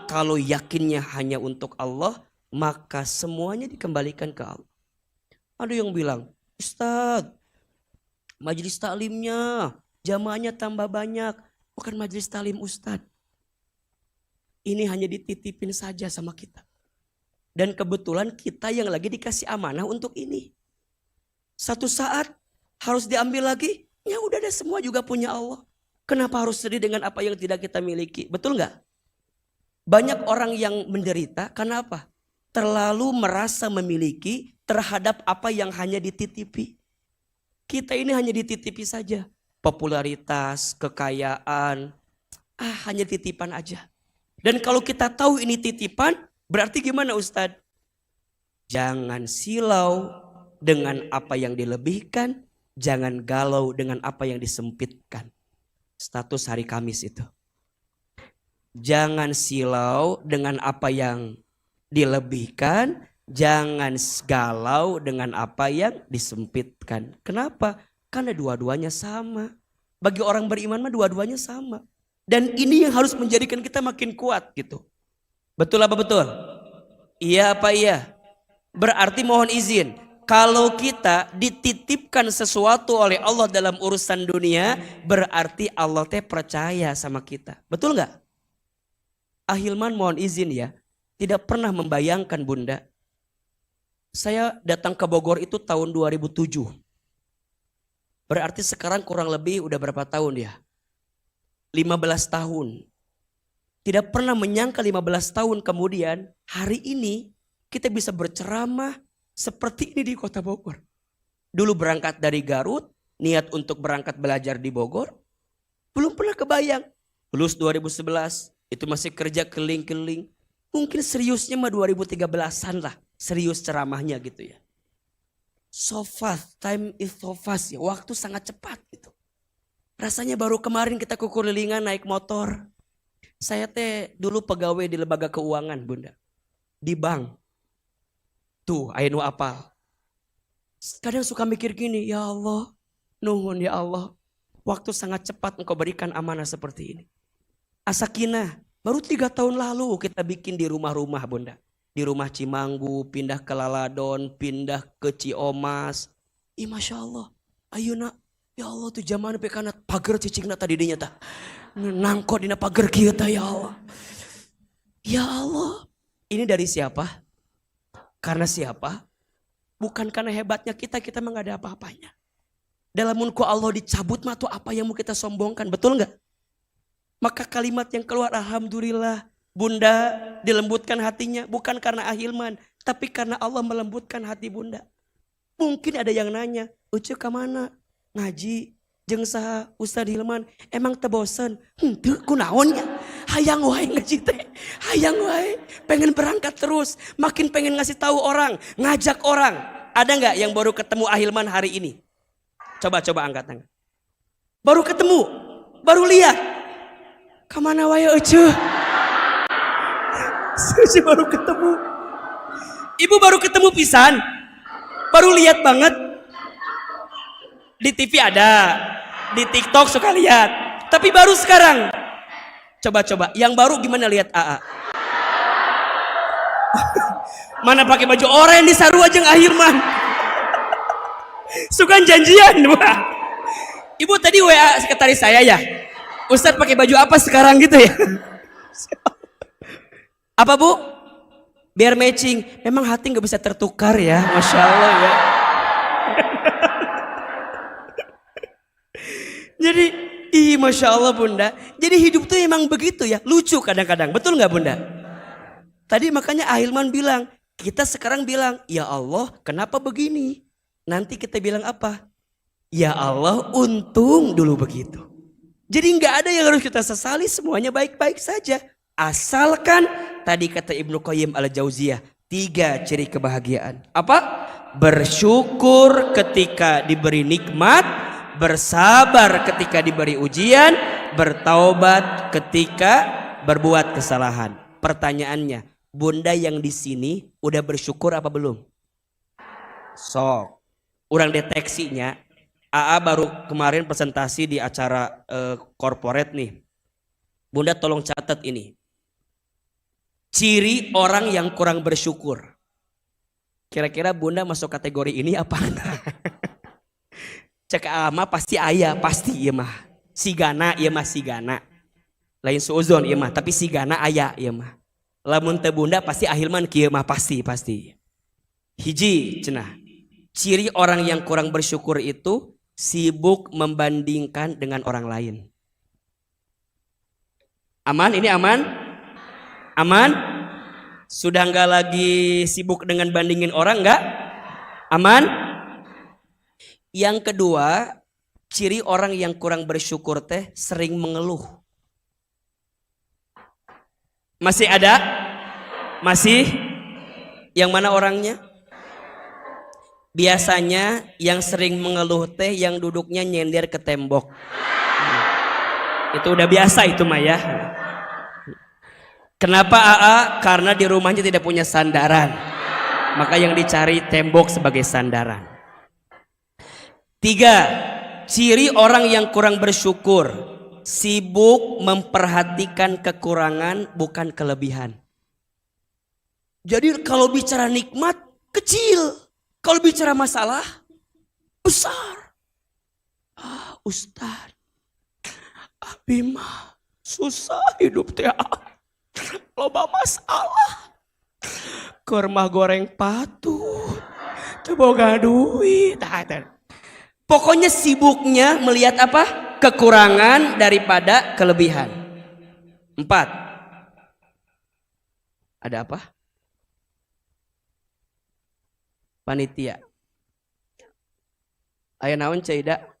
kalau yakinnya hanya untuk Allah, maka semuanya dikembalikan ke Allah. Ada yang bilang, Ustadz, majelis taklimnya, jamaahnya tambah banyak. Bukan majelis taklim Ustadz. Ini hanya dititipin saja sama kita. Dan kebetulan kita yang lagi dikasih amanah untuk ini. Satu saat harus diambil lagi. Ya udah deh, semua juga punya Allah. Kenapa harus sedih dengan apa yang tidak kita miliki? Betul nggak? Banyak orang yang menderita karena apa? terlalu merasa memiliki terhadap apa yang hanya dititipi. Kita ini hanya dititipi saja. Popularitas, kekayaan, hanya titipan aja. Dan kalau kita tahu ini titipan, berarti gimana Ustadz? Jangan silau dengan apa yang dilebihkan, jangan galau dengan apa yang disempitkan. Status hari Kamis itu. Jangan silau dengan apa yang dilebihkan, jangan galau dengan apa yang disempitkan. Kenapa? Karena dua-duanya sama. Bagi orang beriman mah dua-duanya sama. Dan ini yang harus menjadikan kita makin kuat gitu. Betul apa betul? Iya apa iya? Berarti mohon izin, kalau kita dititipkan sesuatu oleh Allah dalam urusan dunia, berarti Allah teh percaya sama kita. Betul nggak? Ahilman mohon izin ya, tidak pernah membayangkan Bunda. Saya datang ke Bogor itu tahun 2007. Berarti sekarang kurang lebih udah berapa tahun ya? 15 tahun. Tidak pernah menyangka 15 tahun kemudian hari ini kita bisa berceramah seperti ini di kota Bogor. Dulu berangkat dari Garut, niat untuk berangkat belajar di Bogor. Belum pernah kebayang. Lulus 2011, itu masih kerja keliling-keliling. Mungkin seriusnya mah 2013-an lah. Serius ceramahnya gitu ya. So fast, time is so fast ya. Waktu sangat cepat gitu. Rasanya baru kemarin kita kekelilingan naik motor. Saya teh dulu pegawai di lembaga keuangan Bunda. Di bank. Tuh, ayo apal. Kadang suka mikir gini, ya Allah, nuhun ya Allah. Waktu sangat cepat engkau berikan amanah seperti ini. Asakina, baru 3 tahun lalu kita bikin di rumah-rumah Bunda. Di rumah Cimanggu, pindah ke Laladon, pindah ke Ciomas. Ih Masya Allah, ayeuna ya Allah tuh zaman pekana pagar cicingna tadi dinya tah. Nangko dina pagar kieu tah ya Allah. Ya Allah, ini dari siapa? Karena siapa? Bukan karena hebatnya kita mah gak ada apa-apanya. Dalam munku Allah dicabut mah tuh apa yang mau kita sombongkan, betul gak? Maka kalimat yang keluar Alhamdulillah, Bunda dilembutkan hatinya bukan karena Ahilman, tapi karena Allah melembutkan hati Bunda. Mungkin ada yang nanya, Ucu kemana? Ngaji, jeung saha Ustaz Hilman, emang teu bosen? Henteu kunaonnya? Hayang wae ngaji teh. Hayang wae, pengen berangkat terus, makin pengen ngasih tahu orang, ngajak orang. Ada nggak yang baru ketemu Ahilman hari ini? Coba angkat tangan. Baru ketemu, baru lihat. Kemana wae Ucu? Saya baru ketemu. Ibu baru ketemu pisan. Baru lihat banget. Di TV ada, di TikTok suka lihat. Tapi baru sekarang. Coba, yang baru gimana lihat AA? Mana pakai baju oranye di Sarua jeung Ahilman. Suka janjian, Wah. Ibu tadi WA sekretaris saya ya. Ustadz pakai baju apa sekarang gitu ya? Apa Bu? Biar matching. Memang hati nggak bisa tertukar ya, Masya Allah ya. Jadi, Masya Allah Bunda. Jadi hidup tuh emang begitu ya, lucu kadang-kadang. Betul nggak Bunda? Tadi makanya Ahilman bilang, kita sekarang bilang, ya Allah kenapa begini? Nanti kita bilang apa? Ya Allah untung dulu begitu. Jadi nggak ada yang harus kita sesali, semuanya baik-baik saja. Asalkan tadi kata Ibnu Qayyim al-Jauziyah, 3 ciri kebahagiaan. Apa? Bersyukur ketika diberi nikmat, bersabar ketika diberi ujian, bertaubat ketika berbuat kesalahan. Pertanyaannya, Bunda yang di sini udah bersyukur apa belum? Sok. Urang deteksinya, AA baru kemarin presentasi di acara corporate nih. Bunda tolong catat ini. Ciri orang yang kurang bersyukur. Kira-kira Bunda masuk kategori ini apa enggak? Cek ama pasti ayah, pasti iya mah. Sigana iya mah sigana. Lain suuzon iya mah, tapi sigana ayah iya mah. Lamun teu Bunda pasti Ahilman kieu mah pasti. Hiji cenah. Ciri orang yang kurang bersyukur itu sibuk membandingkan dengan orang lain. Aman? Ini aman? Aman? Sudah nggak lagi sibuk dengan bandingin orang, nggak? Aman? Yang kedua, ciri orang yang kurang bersyukur teh sering mengeluh. Masih ada? Masih? Yang mana orangnya? Biasanya yang sering mengeluh teh yang duduknya nyender ke tembok. Itu udah biasa itu mah ya. Kenapa AA? Karena di rumahnya tidak punya sandaran. Maka yang dicari tembok sebagai sandaran. 3. Ciri orang yang kurang bersyukur. Sibuk memperhatikan kekurangan bukan kelebihan. Jadi kalau bicara nikmat kecil. Kalau bicara masalah besar. Ustaz, abi mah susah hidup teh. Loba masalah. Kurma goreng patut. Teboga duit. Pokoknya sibuknya melihat apa? Kekurangan daripada kelebihan. 4. Ada apa? Panitia. Aya naon Cida?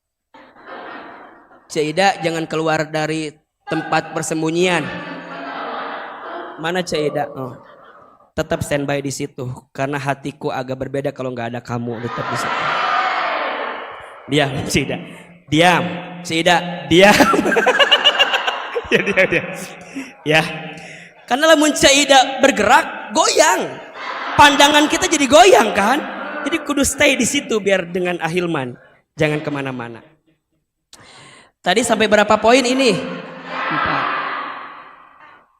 Cida jangan keluar dari tempat persembunyian. Mana Cida? Oh. Tetap standby di situ karena hatiku agak berbeda kalau nggak ada kamu. Tetap di situ. Diam Cida. Diam Cida. Diam. Ya diam. Ya. Karena lamun Cida bergerak goyang. Pandangan kita jadi goyang kan? Jadi kudu stay di situ biar dengan Ahilman. Jangan kemana-mana. Tadi sampai berapa poin ini?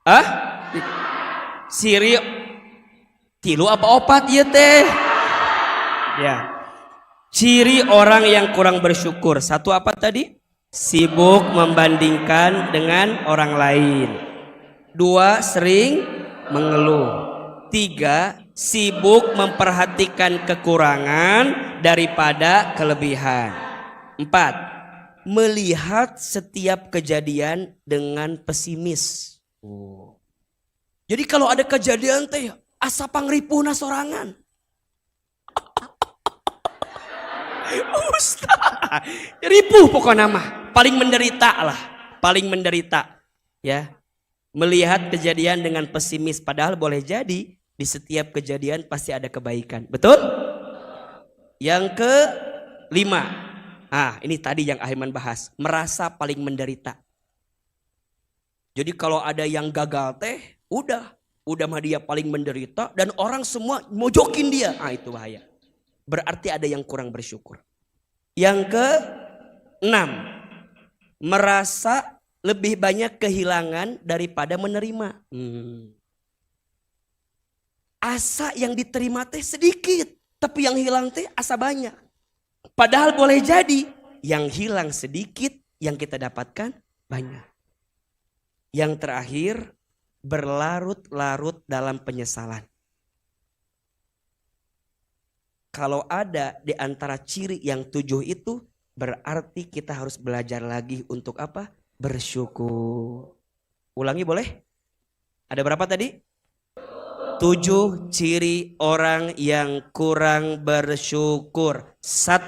4. Siri tilu apa opat ya teh? Ya. Ciri orang yang kurang bersyukur. 1 apa tadi? Sibuk membandingkan dengan orang lain. 2. Sering mengeluh. 3. Sibuk memperhatikan kekurangan daripada kelebihan. 4. Melihat setiap kejadian dengan pesimis. Jadi kalau ada kejadian teh asa pangripuna sorangan. Ustaz, ripuh pokoknya mah. Paling menderita lah. Paling menderita. Ya. Melihat kejadian dengan pesimis. Padahal boleh jadi di setiap kejadian pasti ada kebaikan. Betul? Yang ke-5. Ini tadi yang Ahilman bahas. Merasa paling menderita. Jadi kalau ada yang gagal teh, udah mah dia paling menderita dan orang semua mojokin dia. Itu bahaya. Berarti ada yang kurang bersyukur. Yang ke-6. Merasa lebih banyak kehilangan daripada menerima. Asa yang diterima teh sedikit, tapi yang hilang teh asa banyak. Padahal boleh jadi yang hilang sedikit, yang kita dapatkan banyak. Yang terakhir, berlarut-larut dalam penyesalan. Kalau ada di antara ciri yang 7 itu, berarti kita harus belajar lagi untuk apa? Bersyukur. Ulangi boleh? Ada berapa tadi? 7 ciri orang yang kurang bersyukur. 1.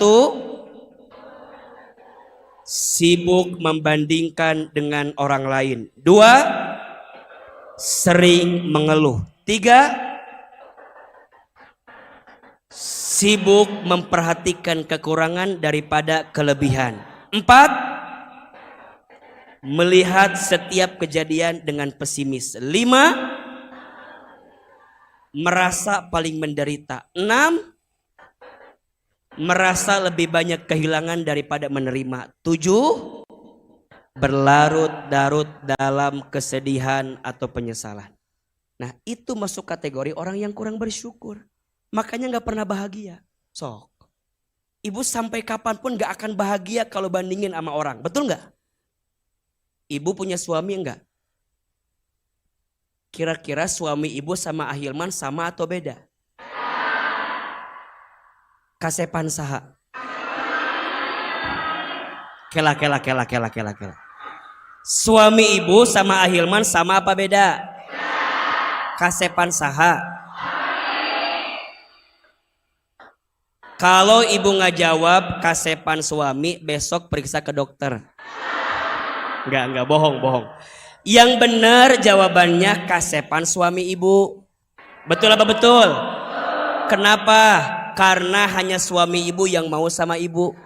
Sibuk membandingkan dengan orang lain. 2. Sering mengeluh. 3. Sibuk memperhatikan kekurangan daripada kelebihan. 4. Melihat setiap kejadian dengan pesimis. 5. Merasa paling menderita. 6. Merasa lebih banyak kehilangan daripada menerima. 7. Berlarut-larut dalam kesedihan atau penyesalan. Nah itu masuk kategori orang yang kurang bersyukur. Makanya gak pernah bahagia. Sok. Ibu sampai kapanpun gak akan bahagia kalau bandingin sama orang. Betul gak? Ibu punya suami enggak? Kira-kira suami ibu sama Ahilman sama atau beda? Kasepan saha? Kela. Suami ibu sama Ahilman sama apa beda? Kasepan saha? Kalau ibu nggak jawab kasepan suami, besok periksa ke dokter. Enggak, bohong. Yang benar jawabannya kasepan suami ibu. Betul apa betul? Kenapa? Karena hanya suami ibu yang mau sama ibu.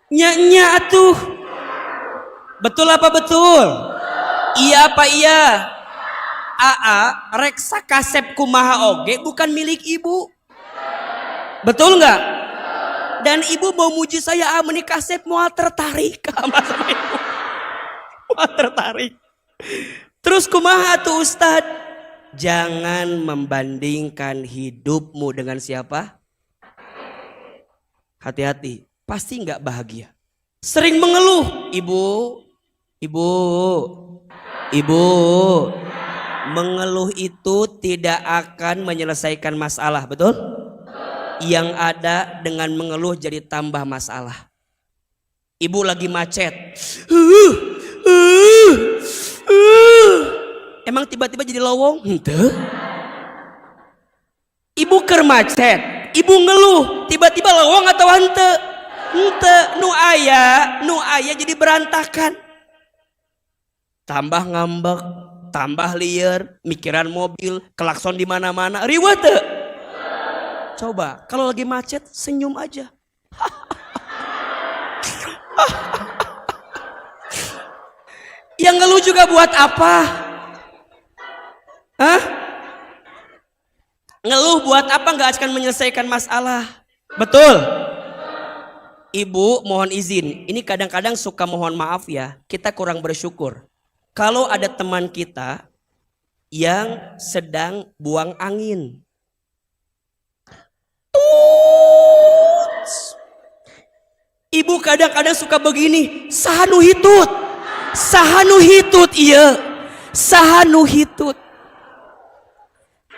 Nya atuh. Betul apa betul? Iya apa iya? Reksa kasep kumaha oge bukan milik ibu. Betul nggak? Dan ibu mau muji saya menik kasep mual tertarik sama ibu. Mual tertarik. Terus kumaha tuh Ustad? Jangan membandingkan hidupmu dengan siapa? Hati-hati, pasti nggak bahagia. Sering mengeluh, ibu. Mengeluh itu tidak akan menyelesaikan masalah, betul? Yang ada dengan mengeluh jadi tambah masalah. Ibu lagi macet. Emang tiba-tiba jadi lowong? Henteu. Ibu keur macet, ibu ngeluh, tiba-tiba lowong atau henteu? Henteu. Nu aya jadi berantakan. Tambah ngambek, tambah liar, mikiran mobil, klakson di mana-mana, riweuh teu? Coba, kalau lagi macet senyum aja. Yang ngeluh juga buat apa? Hah? Ngeluh buat apa? Nggak akan menyelesaikan masalah. Betul? Ibu mohon izin, ini kadang-kadang suka mohon maaf ya, kita kurang bersyukur. Kalau ada teman kita yang sedang buang angin. Ibu kadang-kadang suka begini, sahanu hitut iya, sahanu hitut.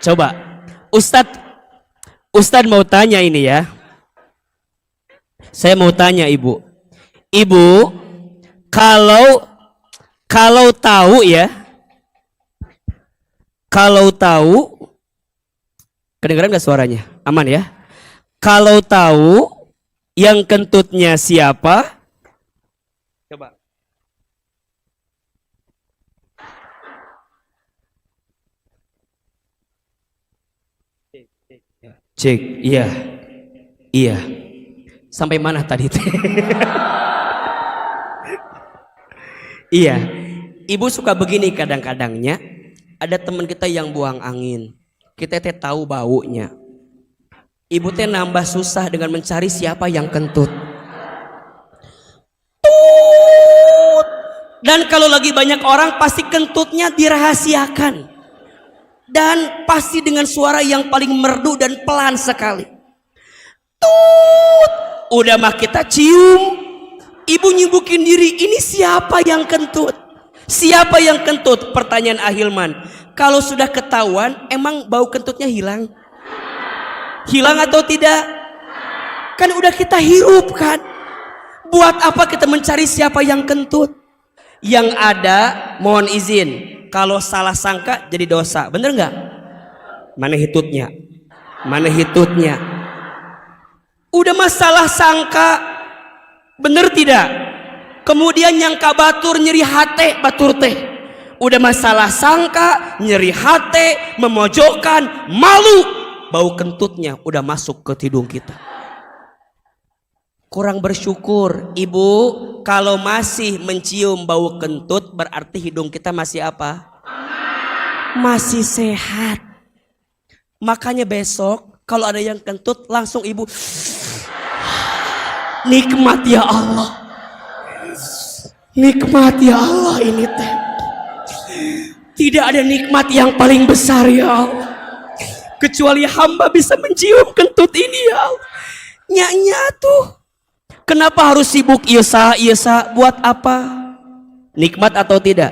Coba, Ustadz mau tanya ini ya. Saya mau tanya ibu, kalau tahu ya, kedengeran gak suaranya? Aman ya? Kalau tahu yang kentutnya siapa? Coba. Cek, iya. Sampai mana tadi? Iya. Ibu suka begini kadang-kadangnya. Ada teman kita yang buang angin. Kita tahu baunya. Ibu nambah susah dengan mencari siapa yang kentut. Dan kalau lagi banyak orang pasti kentutnya dirahasiakan. Dan pasti dengan suara yang paling merdu dan pelan sekali. Udah mah kita cium. Ibu nyibukin diri, ini siapa yang kentut? Siapa yang kentut? Pertanyaan Ahilman. Kalau sudah ketahuan, emang bau kentutnya hilang? Hilang atau tidak? Kan udah kita hirup kan? Buat apa kita mencari siapa yang kentut? Yang ada, mohon izin, kalau salah sangka jadi dosa. Bener nggak? Mana hitutnya? Udah masalah sangka, bener tidak? Kemudian nyangka batur nyeri hate batur teh. Udah masalah sangka, nyeri hate, memojokkan, malu. Bau kentutnya udah masuk ke hidung kita. Kurang bersyukur. Ibu, kalau masih mencium bau kentut berarti hidung kita masih apa? Masih sehat. Makanya besok kalau ada yang kentut langsung ibu nikmat ya Allah. Nikmat ya Allah ini teh. Tidak ada nikmat yang paling besar ya Allah. Kecuali hamba bisa mencium kentut ini ya Allah. Nya tuh. Kenapa harus sibuk iesa buat apa? Nikmat atau tidak?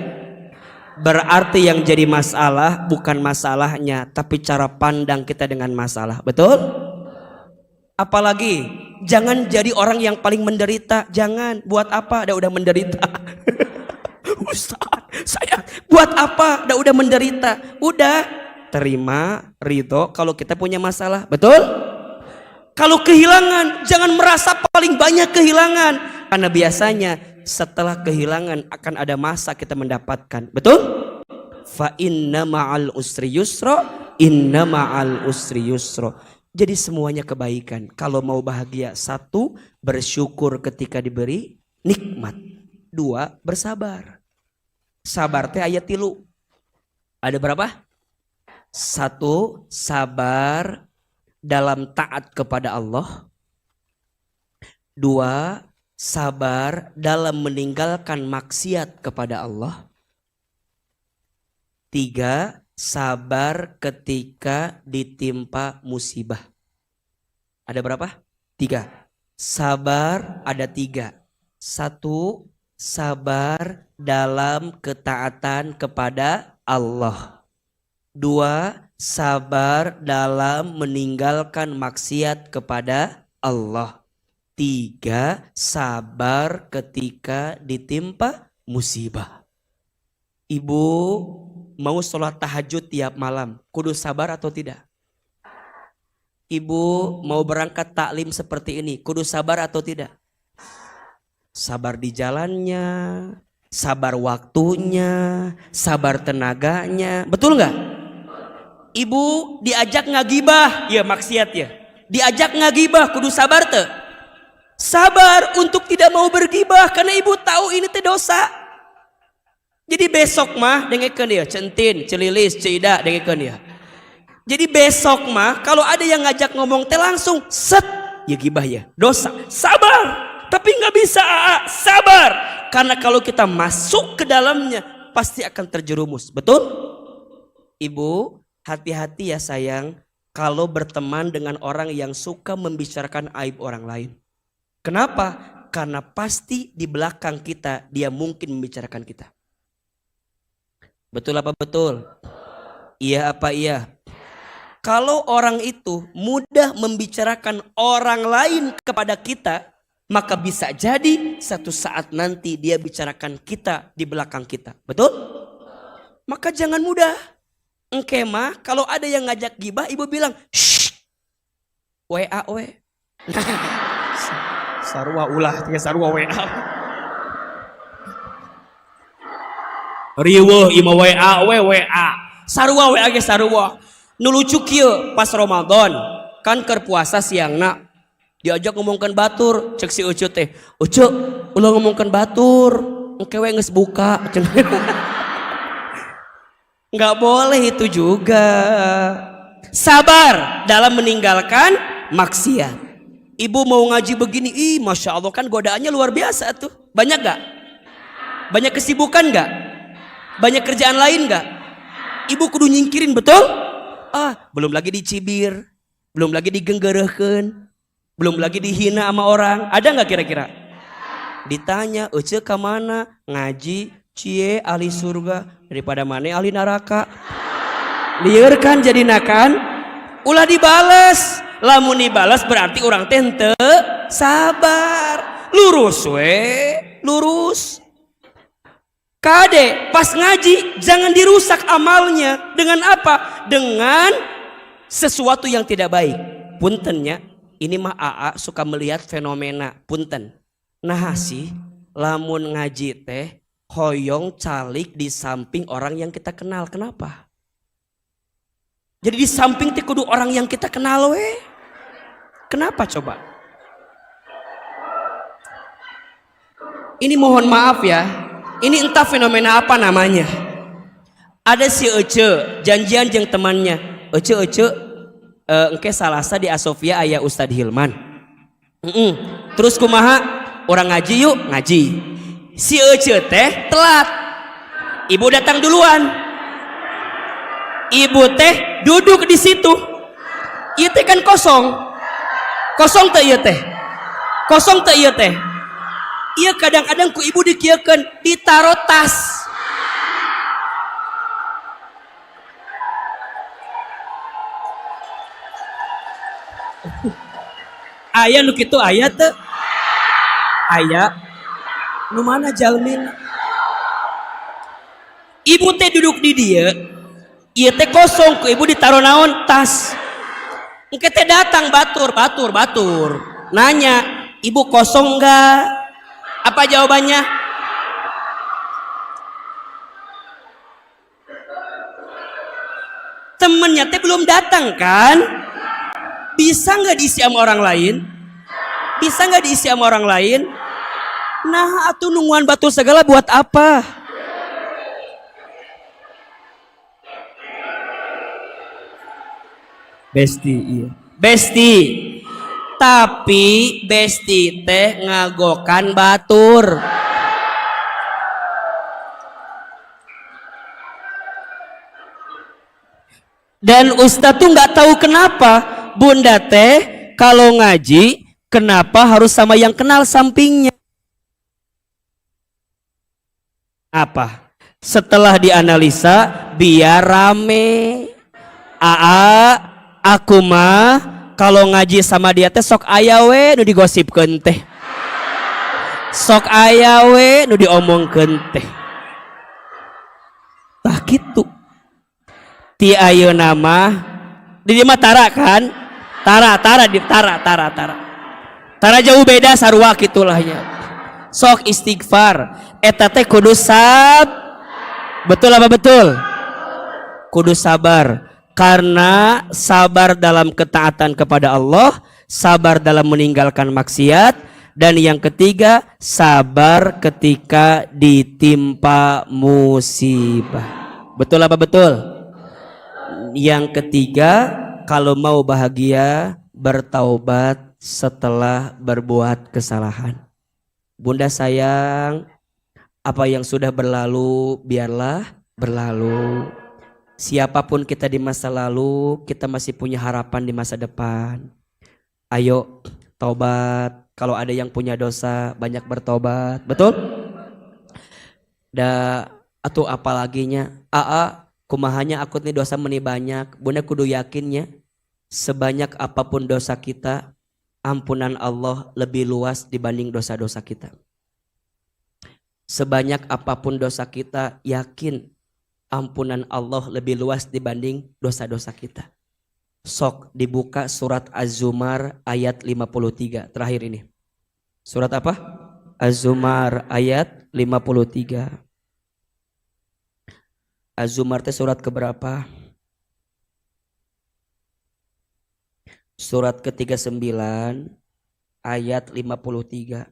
Berarti yang jadi masalah bukan masalahnya, tapi cara pandang kita dengan masalah. Betul? Apalagi jangan jadi orang yang paling menderita. Jangan. Buat apa? Udah menderita. Ustaz, Buat apa? Udah menderita. Udah terima, ridho kalau kita punya masalah. Betul? Kalau kehilangan, jangan merasa paling banyak kehilangan. Karena biasanya setelah kehilangan akan ada masa kita mendapatkan. Betul? Fa inna ma'al usri yusra, inna ma'al usri yusra. Jadi semuanya kebaikan. Kalau mau bahagia, satu, bersyukur ketika diberi nikmat. Dua, bersabar. Sabar teh ayat 3. Ada berapa? Satu, sabar dalam taat kepada Allah. Dua, sabar dalam meninggalkan maksiat kepada Allah. Tiga, sabar ketika ditimpa musibah. Ada berapa? 3. Sabar ada 3. 1, sabar dalam ketaatan kepada Allah. 2, sabar dalam meninggalkan maksiat kepada Allah. 3, sabar ketika ditimpa musibah. Ibu mau sholat tahajud tiap malam, kudu sabar atau tidak? Ibu mau berangkat taklim seperti ini, kudu sabar atau tidak? Sabar di jalannya, sabar waktunya, sabar tenaganya. Betul nggak? Ibu diajak ngagibah, ya maksiat ya. Diajak ngagibah, kudu sabar teh. Sabar untuk tidak mau bergibah karena ibu tahu ini teh dosa. Jadi besok mah dengekeun dia, centin, celilis, cida dengekeun dia. Jadi besok mah kalau ada yang ngajak ngomong teh langsung set, ya gibah ya, dosa. Sabar. Tapi nggak bisa sabar. Karena kalau kita masuk ke dalamnya pasti akan terjerumus. Betul? Ibu, hati-hati ya sayang kalau berteman dengan orang yang suka membicarakan aib orang lain. Kenapa? Karena pasti di belakang kita dia mungkin membicarakan kita. Betul apa betul? Iya apa iya? Kalau orang itu mudah membicarakan orang lain kepada kita, maka bisa jadi satu saat nanti dia bicarakan kita di belakang kita. Betul? Maka jangan mudah. Engke mah kalau ada yang ngajak gibah, ibu bilang, shh, WA we. Sarua ulah, tiga sarua WA. Riweuh ima WA we WA. Sarua WA ge sarua. Nu lucu kieu pas Ramadan kan keur puasa siangna diajak ngomongkan batur, cek si Ucu teh. Ucu, ulah ngomongkan batur, engke we geus buka. Enggak boleh itu juga. Sabar dalam meninggalkan maksiat. Ibu mau ngaji begini, ih masya Allah kan godaannya luar biasa tuh. Banyak gak? Banyak kesibukan gak? Banyak kerjaan lain gak? Ibu kudu nyingkirin, betul? Belum lagi dicibir, belum lagi digenggerehkeun, belum lagi dihina sama orang. Ada gak kira-kira? Ditanya, Ece kemana? Ngaji, cie ahli surga, daripada mana ahli neraka. Liar kan jadi nakan? Ulah dibales. Lamun dibales berarti orang tente sabar. Lurus we, lurus. Kade pas ngaji jangan dirusak amalnya. Dengan apa? Dengan sesuatu yang tidak baik. Puntennya, ini mah AA suka melihat fenomena. Punten. Nah sih, lamun ngaji teh hoyong calik di samping orang yang kita kenal. Kenapa? Jadi di samping teh kudu orang yang kita kenal we. Kenapa coba? Ini mohon maaf ya. Ini entah fenomena apa namanya. Ada si Ece janjian jeung temannya. Ece engke Salasa di Asofia aya Ustadz Hilman. Terus kumaha? Orang ngaji yuk, ngaji. Si Ece teh telat. Ibu datang duluan. Ibu teh duduk di situ. Ieu teh kan kosong. Kosong teh ieu teh. Kosong teh ieu teh. Ieu kadang-kadang ku ibu dikieukeun ditaro tas. Aya nu kitu aya teu? Aya. Nu mana jalmin? Ibu teh duduk di dia, iya teh kosong, ke ibu ditaruh naon tas. Engke teh datang batur, nanya, ibu kosong nggak? Apa jawabannya? Temennya teh belum datang kan? Bisa nggak diisi sama orang lain? Bisa nggak diisi sama orang lain? Nah, atuh nungguan batu segala buat apa? Besti, iya. Besti. Tapi besti teh ngagokan batur. Dan Ustadz tuh nggak tahu kenapa bunda teh kalau ngaji kenapa harus sama yang kenal sampingnya. Apa? Setelah dianalisa biar rame. Aa, aku mah kalau ngaji sama dia teh sok aya we nu digosipkeun teh. Sok aya we nu diomongkeun teh. Tah kitu. Ti ayeuna mah di dieu mah tara kan? Tara jauh beda sarua kitulahnya. Sok istighfar eta teh kudu betul apa betul? Kudu sabar. Karena sabar dalam ketaatan kepada Allah, sabar dalam meninggalkan maksiat, dan yang ketiga sabar ketika ditimpa musibah. Betul apa betul? Yang ketiga, kalau mau bahagia bertaubat setelah berbuat kesalahan. Bunda sayang, apa yang sudah berlalu biarlah berlalu. Siapapun kita di masa lalu, kita masih punya harapan di masa depan. Ayo taubat. Kalau ada yang punya dosa, banyak bertobat. Betul? Atau apalaginya, kumahanya aku nih dosa meni banyak. Bunda kudu yakinnya, sebanyak apapun dosa kita, ampunan Allah lebih luas dibanding dosa-dosa kita. Sebanyak apapun dosa kita, yakin ampunan Allah lebih luas dibanding dosa-dosa kita. Sok dibuka surat Az-Zumar ayat 53 terakhir ini. Surat apa? Az-Zumar ayat 53. Az-Zumar itu surat keberapa? Surat ke-39 ayat 53.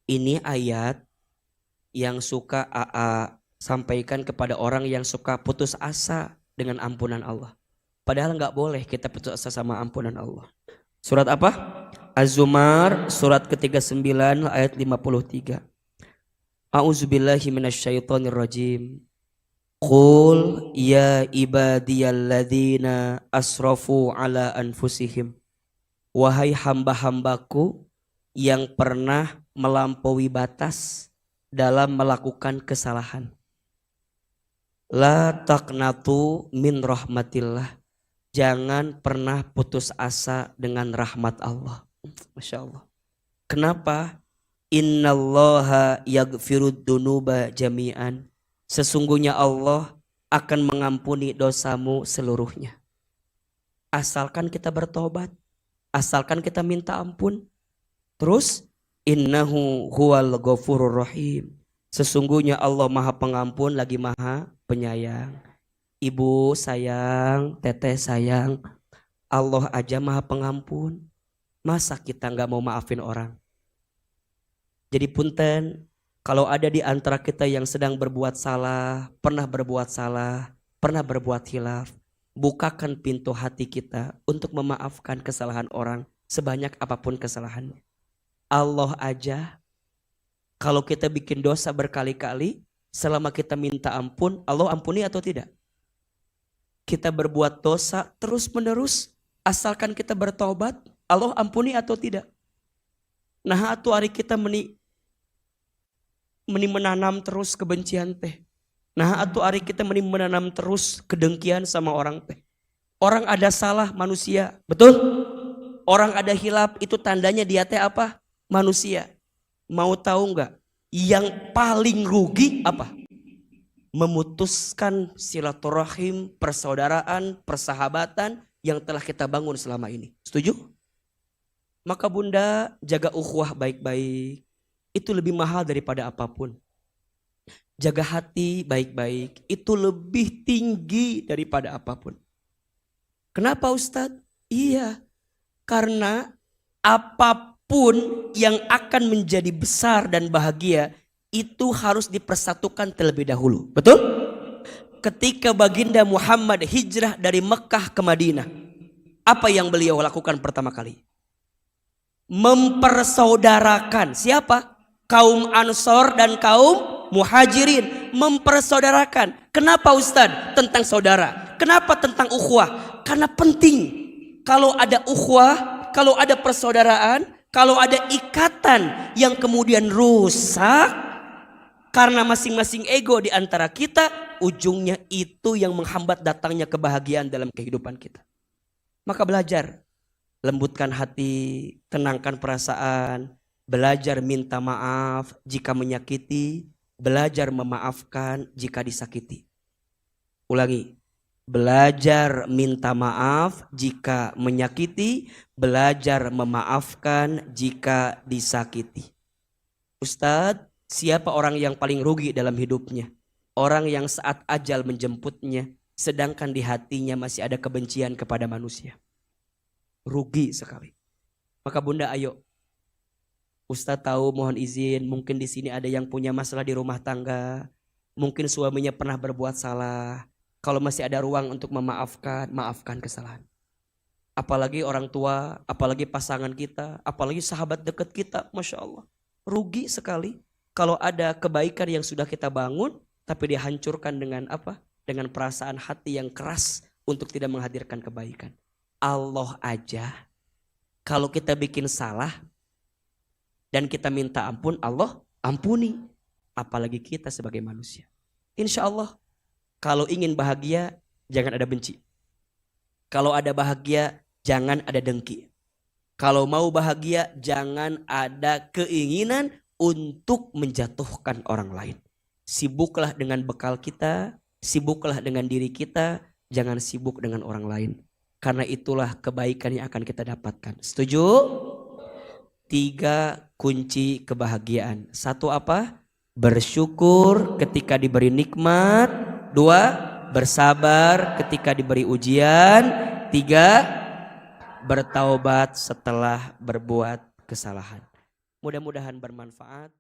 Ini ayat yang suka sampaikan kepada orang yang suka putus asa dengan ampunan Allah. Padahal nggak boleh kita putus asa sama ampunan Allah. Surat apa? Az-Zumar surat ke-39 ayat 53. A'udzubillahi minasyaitonirrajim. Qul ya ibadiyalladzina asrafu ala anfusihim. Wahai hamba-hambaku yang pernah melampaui batas dalam melakukan kesalahan. La taqnatu min rahmatillah. Jangan pernah putus asa dengan rahmat Allah. Masya Allah. Kenapa? Innallaha yaghfirud dunuba jami'an. Sesungguhnya Allah akan mengampuni dosamu seluruhnya. Asalkan kita bertobat. Asalkan kita minta ampun. Terus, innahu huwal ghafurur rahim. Sesungguhnya Allah maha pengampun lagi maha penyayang. Ibu sayang, teteh sayang, Allah aja maha pengampun. Masa kita gak mau maafin orang? Jadi punten, kalau ada di antara kita yang sedang berbuat salah, pernah berbuat hilaf, bukakan pintu hati kita untuk memaafkan kesalahan orang sebanyak apapun kesalahannya. Allah aja, kalau kita bikin dosa berkali-kali, selama kita minta ampun, Allah ampuni atau tidak? Kita berbuat dosa terus-menerus, asalkan kita bertobat, Allah ampuni atau tidak? Nah, atuh hari kita meni menanam terus kebencian teh. Nah, atuh hari kita menanam terus kedengkian sama orang teh. Orang ada salah manusia, betul? Orang ada hilaf itu tandanya dia teh apa? Manusia. Mau tahu nggak? Yang paling rugi apa? memutuskan silaturahim, persaudaraan, persahabatan yang telah kita bangun selama ini. Setuju? Maka bunda jaga ukhuwah baik-baik. Itu lebih mahal daripada apapun. Jaga hati baik-baik. Itu lebih tinggi daripada apapun. Kenapa Ustadz? Iya. Karena apapun yang akan menjadi besar dan bahagia itu harus dipersatukan terlebih dahulu. Betul? Ketika baginda Muhammad hijrah dari Mekah ke Madinah, apa yang beliau lakukan pertama kali? Mempersaudarakan. Siapa? Kaum Ansor dan kaum Muhajirin. Mempersaudarakan. Kenapa Ustadz? Tentang saudara. Kenapa tentang ukhuwah? Karena penting. Kalau ada ukhuwah, kalau ada persaudaraan, kalau ada ikatan yang kemudian rusak karena masing-masing ego di antara kita, ujungnya itu yang menghambat datangnya kebahagiaan dalam kehidupan kita. Maka belajar, lembutkan hati, tenangkan perasaan, belajar minta maaf jika menyakiti, belajar memaafkan jika disakiti. Ulangi, belajar minta maaf jika menyakiti, belajar memaafkan jika disakiti. Ustadz, siapa orang yang paling rugi dalam hidupnya? Orang yang saat ajal menjemputnya, sedangkan di hatinya masih ada kebencian kepada manusia. Rugi sekali. Maka bunda ayo. Ustadz tahu, mohon izin, mungkin di sini ada yang punya masalah di rumah tangga. Mungkin suaminya pernah berbuat salah. Kalau masih ada ruang untuk memaafkan, maafkan kesalahan. Apalagi orang tua, apalagi pasangan kita, apalagi sahabat dekat kita, Masya Allah. Rugi sekali kalau ada kebaikan yang sudah kita bangun, tapi dihancurkan dengan apa? Dengan perasaan hati yang keras untuk tidak menghadirkan kebaikan. Allah aja, kalau kita bikin salah dan kita minta ampun, Allah ampuni. Apalagi kita sebagai manusia. Insya Allah, kalau ingin bahagia, jangan ada benci. Kalau ada bahagia, jangan ada dengki. Kalau mau bahagia, jangan ada keinginan untuk menjatuhkan orang lain. Sibuklah dengan bekal kita, sibuklah dengan diri kita, jangan sibuk dengan orang lain. Karena itulah kebaikan yang akan kita dapatkan. Setuju? 3 kunci kebahagiaan. 1 apa? Bersyukur ketika diberi nikmat. 2, bersabar ketika diberi ujian. 3, bertaubat setelah berbuat kesalahan. Mudah-mudahan bermanfaat.